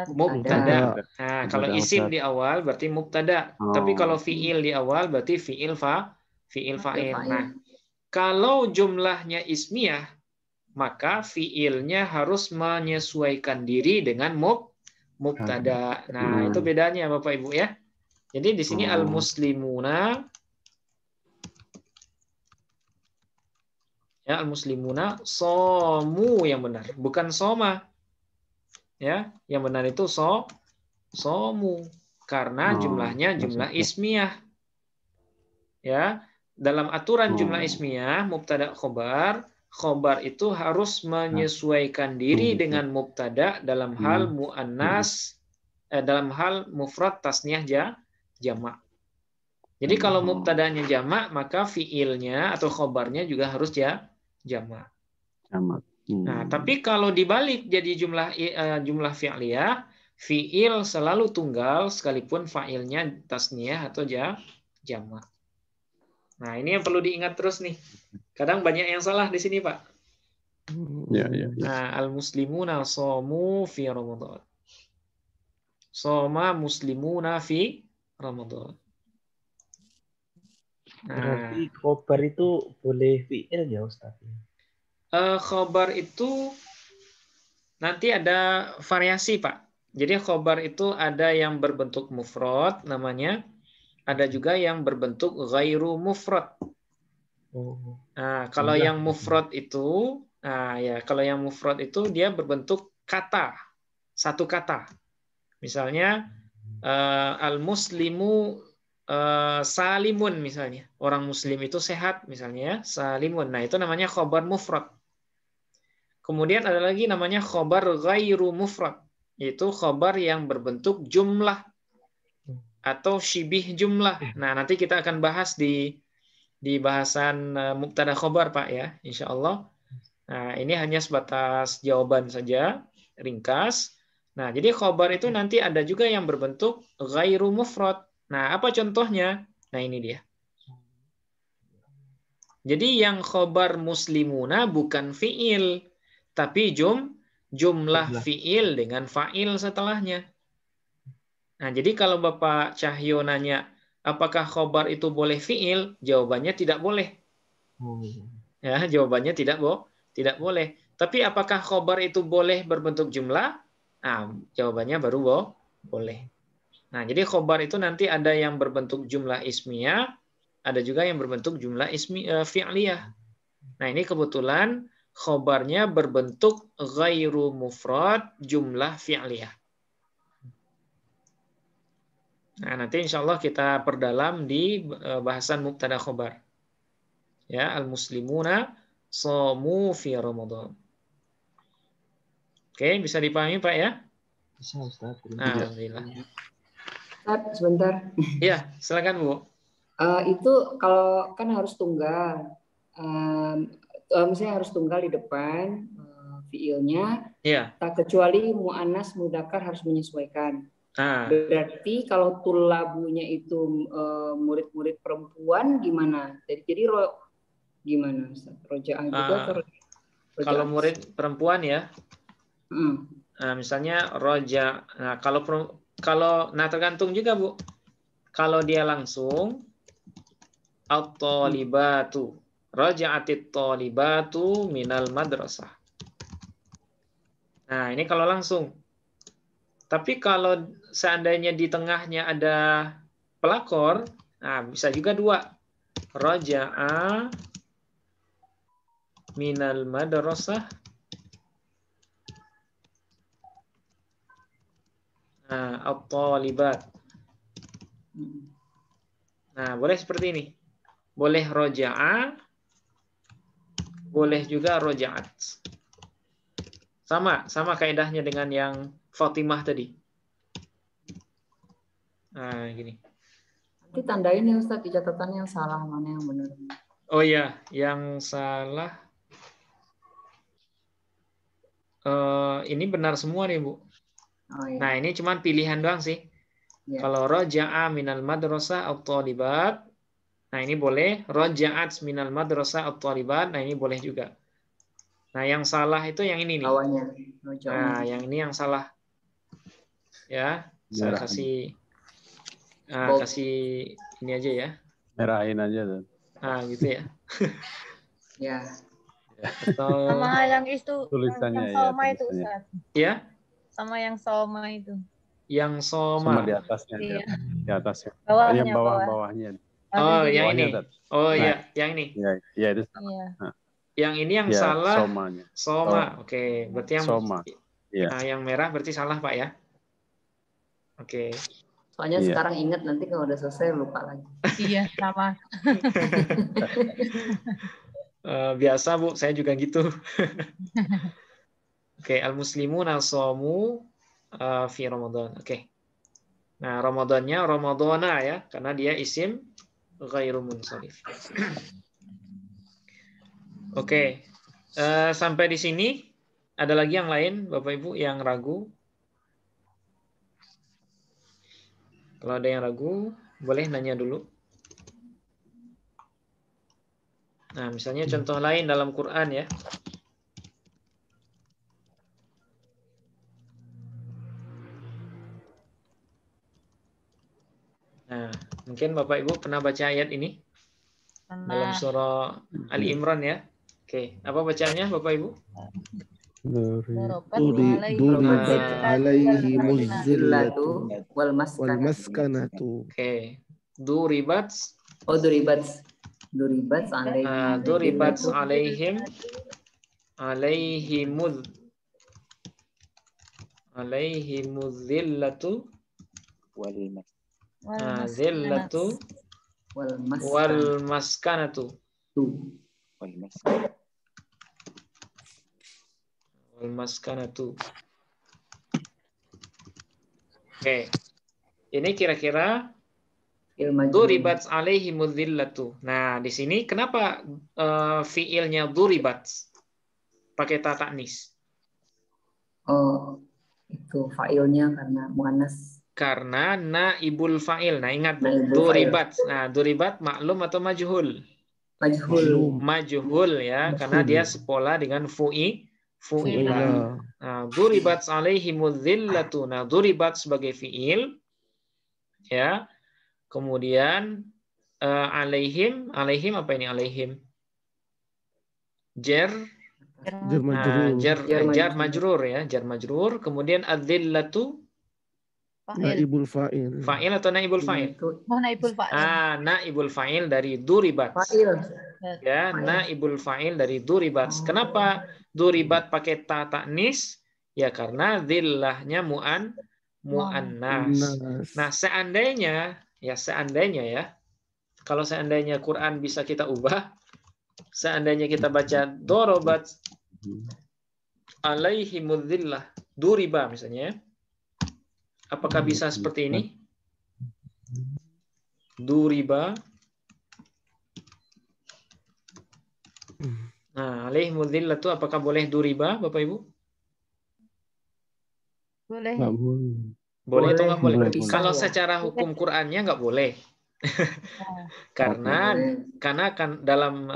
mubtada. Nah, kalau isim di awal berarti mubtada. Tapi kalau fiil di awal berarti fiil fa'il. Nah, kalau jumlahnya ismiyah, maka fiilnya harus menyesuaikan diri dengan mubtada. Nah, itu bedanya Bapak Ibu ya. Jadi di sini al-muslimuna ya, al-muslimuna somu yang benar, bukan soma. Ya, yang benar itu somu karena jumlahnya jumlah ismiyah. Ya, dalam aturan jumlah ismiyah mubtada khobar itu harus menyesuaikan diri dengan mubtada dalam hal muannas, dalam hal mufrad tasniyah jamak. Jadi kalau mubtadanya jamak maka fiilnya atau khobarnya juga harus jamak. Nah, tapi kalau dibalik jadi jumlah fi'liyah, fiil selalu tunggal sekalipun fa'ilnya tasniyah atau jamak. Nah, ini yang perlu diingat terus nih. Kadang banyak yang salah di sini, Pak. Ya. Nah, al-muslimuna shamu fi Ramadan. Shoma muslimuna fi Ramadan. Berarti khobar itu boleh fi'il ya, Ustaz? Khobar itu nanti ada variasi, Pak. Jadi khobar itu ada yang berbentuk mufrad namanya, ada juga yang berbentuk ghairu mufrad. Nah, kalau yang mufrad itu, kalau yang mufrad itu dia berbentuk kata, satu kata. Misalnya al-muslimu salimun misalnya, orang muslim itu sehat misalnya ya, salimun. Nah, itu namanya khobar mufrad. Kemudian ada lagi namanya khobar ghairu mufrad, yaitu khobar yang berbentuk jumlah atau syibih jumlah. Nah, nanti kita akan bahas di bahasan mubtada khobar, Pak ya, insya Allah. Nah, ini hanya sebatas jawaban saja, ringkas. Nah, jadi khobar itu nanti ada juga yang berbentuk ghairu mufrad. Nah, apa contohnya? Nah, ini dia. Jadi yang khobar muslimuna bukan fiil, tapi jumlah fiil dengan fa'il setelahnya. Nah, jadi kalau Bapak Cahyo nanya, apakah khobar itu boleh fiil? Jawabannya tidak boleh. Ya, jawabannya tidak boleh. Tapi apakah khobar itu boleh berbentuk jumlah? Nah, jawabannya baru boleh. Nah, jadi khobar itu nanti ada yang berbentuk jumlah ismiyah, ada juga yang berbentuk jumlah fi'liyah. Nah, ini kebetulan khobarnya berbentuk ghairu mufrad jumlah fi'liyah. Nah, nanti insya Allah kita perdalam di bahasan mubtada khobar. Ya, al-muslimuna shamu fi Ramadan. Oke, bisa dipahami Pak ya? Bisa Ustaz. Alhamdulillah. Ustaz, sebentar. Iya, silakan Bu. Itu kalau kan harus tunggal. Misalnya harus tunggal di depan fiilnya. Iya. Tak kecuali mu'annas mudzakkar harus menyesuaikan. Berarti kalau tulabunya itu murid-murid perempuan gimana? Jadi gimana Ustaz? Roja'ah juga atau roja'ah? Kalau murid perempuan ya. Nah, misalnya roja. Nah, kalau tergantung juga Bu. Kalau dia langsung at-talibatu, raja'atit talibatu minal madrasah. Nah, ini kalau langsung. Tapi kalau seandainya di tengahnya ada pelakor, nah bisa juga dua. Raja'a minal madrasah. Nah, at-talibat. Nah, boleh seperti ini. Boleh roja'a, boleh juga roja'at. Sama kaidahnya dengan yang Fatimah tadi. Nah, gini. Nanti tandain ya Ustaz di catatan yang salah, mana yang benar. Oh iya, yang salah. Ini benar semua nih, Bu. Oh, iya. Nah, ini cuma pilihan doang sih. Ya. Kalau roja'a minal madrasah at-talibat, nah ini boleh. Roja'at minal madrasah at-talibat, nah ini boleh juga. Nah, yang salah itu yang ini nih. Awalnya. Nah, yang ini yang salah. Ya, saya kasih ini aja ya. Merahin aja tuh. Nah, gitu ya. Ya. Atau sama yang itu tulisannya yang soma ya, itu Ustaz. Ya? Sama yang soma itu. Yang soma. Sama di atasnya. Iya. Di atasnya. Bawahnya, yang bawahnya. Oh, yang bawahnya, ini. Oh iya, yang ini. Iya, itu. Iya. Nah. Yang ini yang salah. Somanya. Soma. Oke, berarti yang soma. Iya. Nah, yang merah berarti salah, Pak ya. Oke. Soalnya sekarang ingat, nanti kalau udah selesai lupa lagi. Iya, sama. Biasa Bu, saya juga gitu. Oke, al-muslimuna shamu fi Ramadan. Oke. Nah, Ramadannya Ramadana ya, karena dia isim ghairu munsharif. Oke. Sampai di sini ada lagi yang lain Bapak Ibu yang ragu? Kalau ada yang ragu, boleh nanya dulu. Nah, misalnya contoh lain dalam Quran ya. Nah, mungkin Bapak Ibu pernah baca ayat ini dalam surah Ali Imran ya. Oke, apa bacaannya Bapak Ibu? Duribat alaihi muzzillatu wal maskanatu. Oke. Duribat alaihimuz-zillatu wal maskanatu. Oke. Ini kira-kira duribat alaihimuz-zillatu. Nah, di sini kenapa fiilnya duribat pakai ta ta'nis? Oh, Itu fa'ilnya karena muannas. Karena naibul fa'il. Nah, ingat duribat. Nah, duribat maklum atau majhul? Majhul. Majhul ya, karena dia sepola dengan fu'ila. Nah, duribat alaihimudz zillatu. Nah, duribat sebagai fi'il ya. Kemudian alaihim apa ini alaihim? Jar majrur ya, jar majrur. Kemudian adzillatu naibul fa'il. Fa'il atau naibul fa'il? Naibul fa'il. Naibul fa'il dari duribat. Ya, naibul fa'il dari duribat. Kenapa duribat pakai ta ta'nis? Ya karena dzillahnya muannas. Nah, seandainya ya, kalau seandainya Quran bisa kita ubah, seandainya kita baca dorobat alaihimudz zillah, duriba misalnya, apakah bisa seperti ini? Duriba. Nah, alaihimudz zillah itu apakah boleh duriba, Bapak Ibu? Boleh. Boleh atau nggak boleh? Kalau secara hukum Qur'annya nggak boleh. karena kan dalam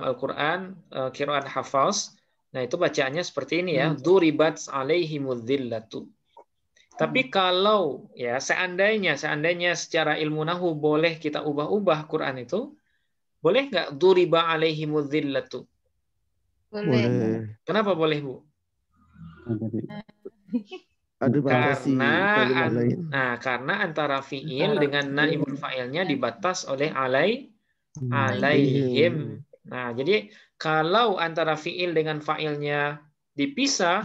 Al-Qur'an qiraat hafaz, nah itu bacaannya seperti ini ya, duribat alaihimudz zillatu. Tapi kalau ya seandainya secara ilmu nahwu boleh kita ubah-ubah Quran itu, boleh nggak duriba alaihimudz zillatu? Boleh. Kenapa boleh, Bu? Ada batasi kalimat lain. Nah, karena antara fiil dengan naibul fa'ilnya dibatas oleh alaihim. Nah, jadi kalau antara fiil dengan fa'ilnya dipisah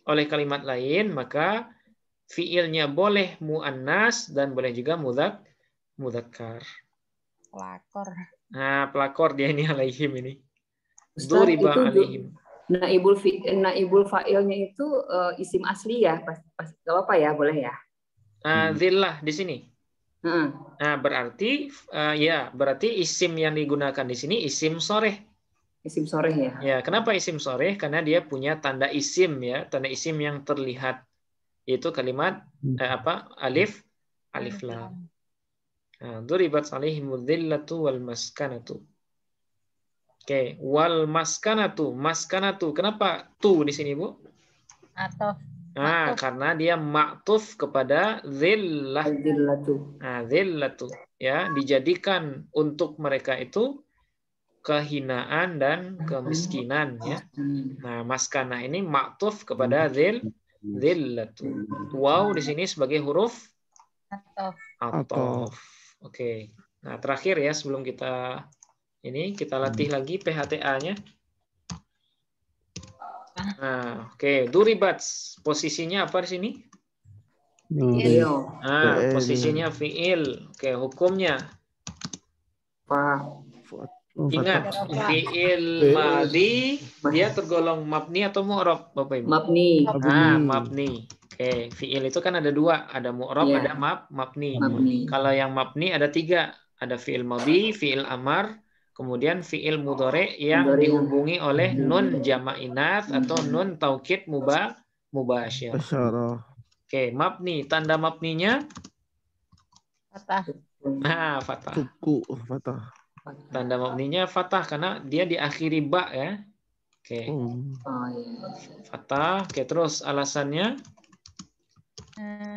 oleh kalimat lain, maka fiilnya boleh muannas dan boleh juga mudzakkar. Pelakor. Nah, pelakor dia ini alaihim ini. Duriba alaihim. Naibul fa'ilnya itu isim asli ya, pas gak apa ya, boleh ya? Zillah di sini. Nah, berarti berarti isim yang digunakan di sini isim soreh. Isim soreh ya. Ya, kenapa isim soreh? Karena dia punya tanda isim ya, tanda isim yang terlihat, yaitu kalimat alif lam. Nah, duribat alaihimudz zillatu wal maskanatu. Oke, wal maskanatu. Kenapa tu di sini, Bu? Atau karena dia maktuf kepada zillah. Nah, zillatu ya, dijadikan untuk mereka itu kehinaan dan kemiskinan ya. Nah, maskanah ini maktuf kepada zillatu. Waw di sini sebagai huruf atof. Oke. Nah, terakhir ya sebelum kita latih lagi PHTA-nya. Nah, oke, duribat posisinya apa di sini? Posisinya fiil. Oke, hukumnya. Ingat, fiil madhi dia tergolong mabni atau mu'rab, Bapak Ibu? Mabni. Mabni. Oke, fiil itu kan ada dua, ada mu'rab, ada mabni. Kalau yang mabni ada tiga, ada fiil madhi, fiil amar, kemudian fiil mudhari yang dihubungi oleh nun jama'inats atau nun taukid mubasyir. Oke, mabni, tanda mabninya fathah. Nah, fathah. Fathah. Tanda mabninya fathah karena dia diakhiri ba ya. Oke. Fathah. Oke, terus alasannya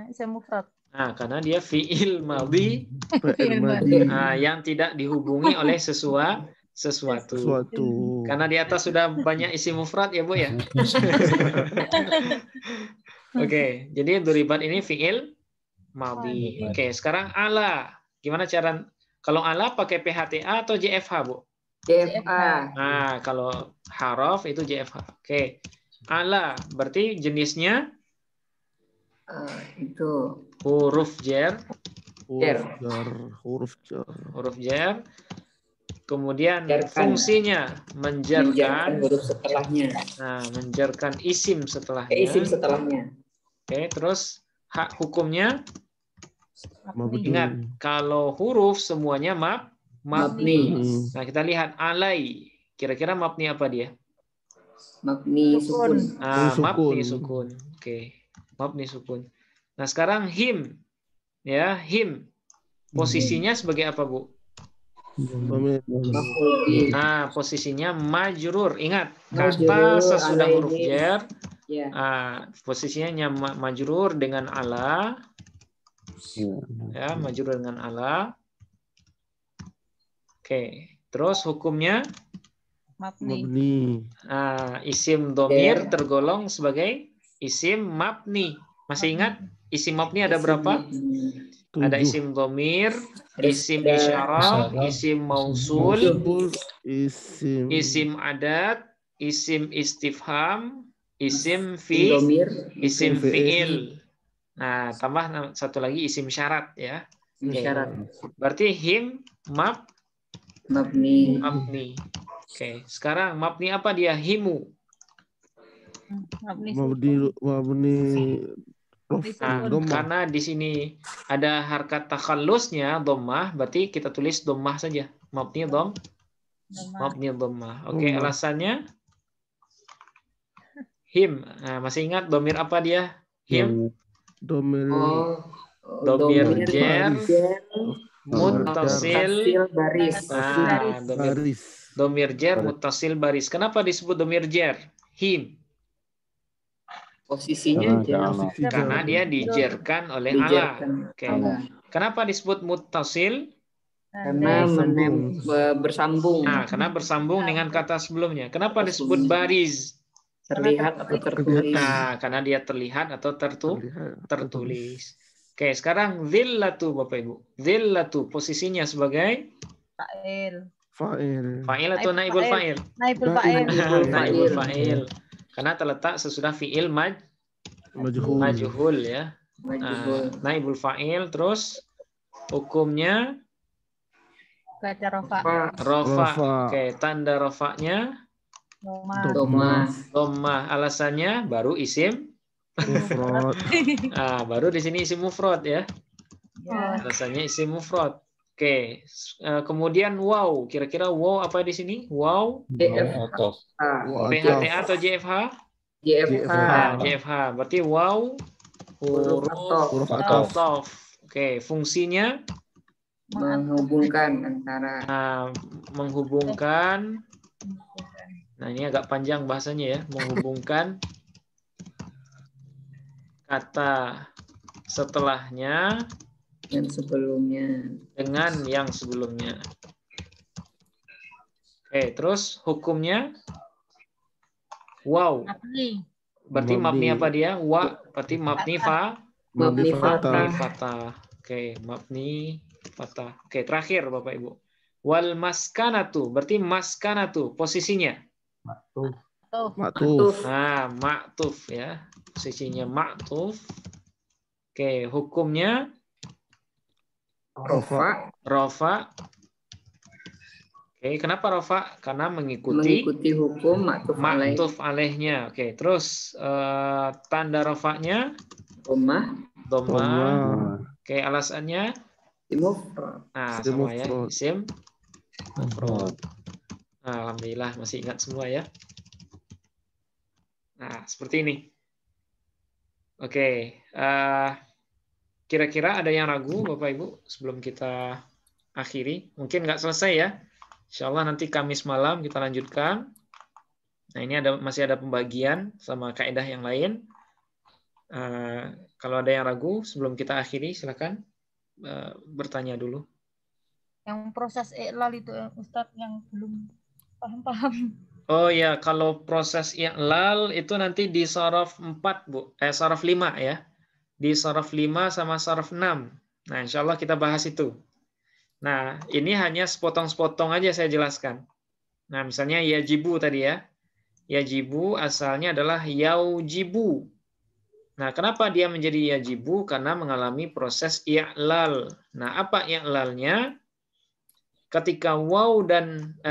Isim mufrad. Nah, karena dia fiil madhi yang tidak dihubungi oleh sesuatu. Karena di atas sudah banyak isim mufrad ya, Bu ya. Oke, jadi duribat ini fiil madhi. Oke, sekarang ala. Gimana cara kalau ala pakai PHTA atau JFH, Bu? JFH. Nah, kalau haraf itu JFH. Oke. Ala berarti jenisnya itu huruf jar. Huruf jar. Kemudian fungsinya menjarkan huruf setelahnya. Nah, menjarkan isim setelahnya. Oke, terus hak hukumnya ingat kalau huruf semuanya mabni. Nah, kita lihat alai. Kira-kira mabni apa dia? Mabni sukun. Mabni sukun. Oke. Mabni sukun. Nah, sekarang him. Ya, him. Posisinya sebagai apa, Bu? Nah, posisinya majrur. Ingat, kata sesudah huruf jar, posisinya majrur dengan ala. Ya, majrur dengan ala. Oke, terus hukumnya mabni. Isim domir tergolong sebagai isim mabni. Masih ingat isim mabni ada berapa? Ada isim domir, isim isyarah, isim mausul, isim adat, isim istifham, isim fi'il. Nah, tambah satu lagi isim syarat ya. Berarti him mabni. Oke, sekarang mabni apa dia? Himu. Mabni. Karena di sini ada harkat takhallusnya dhammah, berarti kita tulis dhammah saja. Mabni dhammah. Oke, alasannya him. Nah, masih ingat domir apa dia? Him. Domir jar muttasil baris. Domir jar muttasil baris. Kenapa disebut domir jar? Him. Posisinya karena dia dijerkan oleh ala. Oke. Kenapa disebut muttasil? Karena bersambung. Nah, karena bersambung dengan kata sebelumnya. Kenapa disebut baris? Terlihat atau tertulis. Nah, karena dia terlihat atau tertulis. Oke, sekarang zillatu Bapak Ibu. Zillatu posisinya sebagai fa'il atau naibul fa'il? Naibul fa'il. Karena terletak sesudah fi'il majhul ya. Naibul fa'il, terus hukumnya baca rofa. Oke, tanda rofanya dhammah. Alasannya baru isim mufrad. Baru di sini isim mufrad ya. Alasannya isim mufrad. Oke, kemudian waw. Kira-kira waw apa di sini? Waw. PHTA atau JFH? JFH. Berarti waw huruf ataf. Oke, fungsinya menghubungkan antara. Menghubungkan. Nah, ini agak panjang bahasanya ya. Menghubungkan kata setelahnya dengan yang sebelumnya. Oke, terus hukumnya wow. Berarti mabni apa dia? Berarti mabni fatah. Oke, mabni fatah. Oke, terakhir Bapak Ibu. Wal maskanatu, berarti maskanatu posisinya maktuf. Maktuf ya. Posisinya maktuf. Oke, hukumnya rofa. Oke, kenapa rofa? Karena mengikuti hukum maktuf alaihnya. Oke, terus tanda rofanya dhammah. Oke, alasannya sama ya, isim mufrad. Alhamdulillah masih ingat semua ya. Nah, seperti ini. Oke, kira-kira ada yang ragu Bapak Ibu sebelum kita akhiri? Mungkin nggak selesai ya. Insya Allah nanti Kamis malam kita lanjutkan. Nah, ini masih ada pembagian sama kaidah yang lain. Kalau ada yang ragu sebelum kita akhiri, silakan bertanya dulu. Yang proses i'lal itu Ustadz yang belum paham. Oh ya, kalau proses i'lal itu nanti di sharaf 4, Bu. Sharaf 5 ya. Di sharaf 5 sama sharaf 6. Nah, insya Allah kita bahas itu. Nah, ini hanya sepotong-sepotong aja saya jelaskan. Nah, misalnya yajibu tadi ya. Yajibu asalnya adalah yaujibu. Nah, kenapa dia menjadi yajibu? Karena mengalami proses i'lal. Nah, apa i'lalnya? Ketika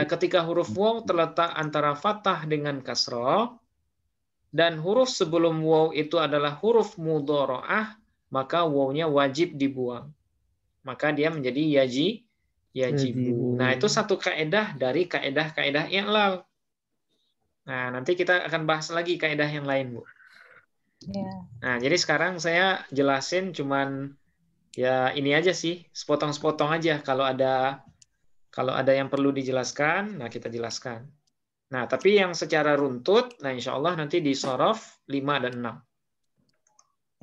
ketika huruf waw terletak antara fathah dengan kasrah dan huruf sebelum waw itu adalah huruf mudharaah, maka wawnya wajib dibuang. Maka dia menjadi yajibu. Nah, itu satu kaidah dari kaidah-kaidah i'lal. Nah, nanti kita akan bahas lagi kaidah yang lain, Bu. Ya. Nah, jadi sekarang saya jelasin cuman ya ini aja sih, sepotong-sepotong aja. Kalau ada yang perlu dijelaskan, nah kita jelaskan. Nah, tapi yang secara runtut, nah insya Allah nanti di sorof 5 dan 6.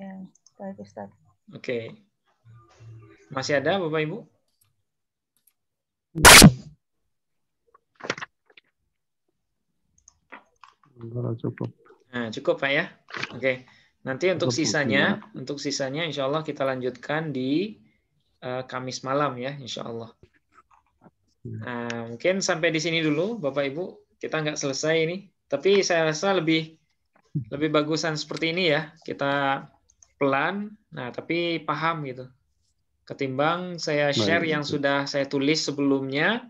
Ya, baik Ustaz. Oke. Masih ada Bapak Ibu? Cukup. Nah, cukup Pak ya. Oke. Nanti untuk sisanya insya Allah kita lanjutkan di Kamis malam ya, insya Allah. Nah, mungkin sampai di sini dulu Bapak Ibu. Kita nggak selesai ini. Tapi saya rasa lebih bagusan seperti ini ya. Kita pelan, nah tapi paham gitu. Ketimbang saya share yang sudah saya tulis sebelumnya,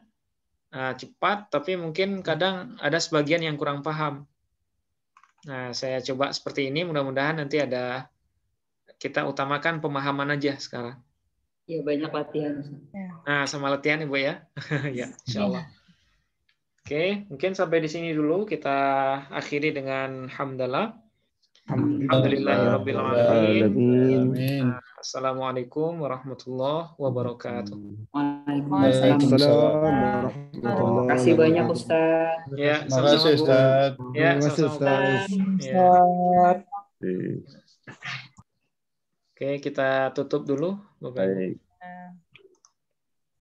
cepat, tapi mungkin kadang ada sebagian yang kurang paham. Nah, saya coba seperti ini, mudah-mudahan nanti kita utamakan pemahaman aja sekarang. Ya, banyak latihan. Nah, sama latihan Ibu ya. Ya, insya Allah. Oke, mungkin sampai di sini dulu kita akhiri dengan hamdalah. Alhamdulillahirabbil alamin. Assalamualaikum warahmatullahi wabarakatuh. Waalaikumsalam. Terima kasih banyak Ustaz. Ya, terima kasih Ustaz. Ya, sama-sama. Oke, kita tutup dulu Bapak Ibu.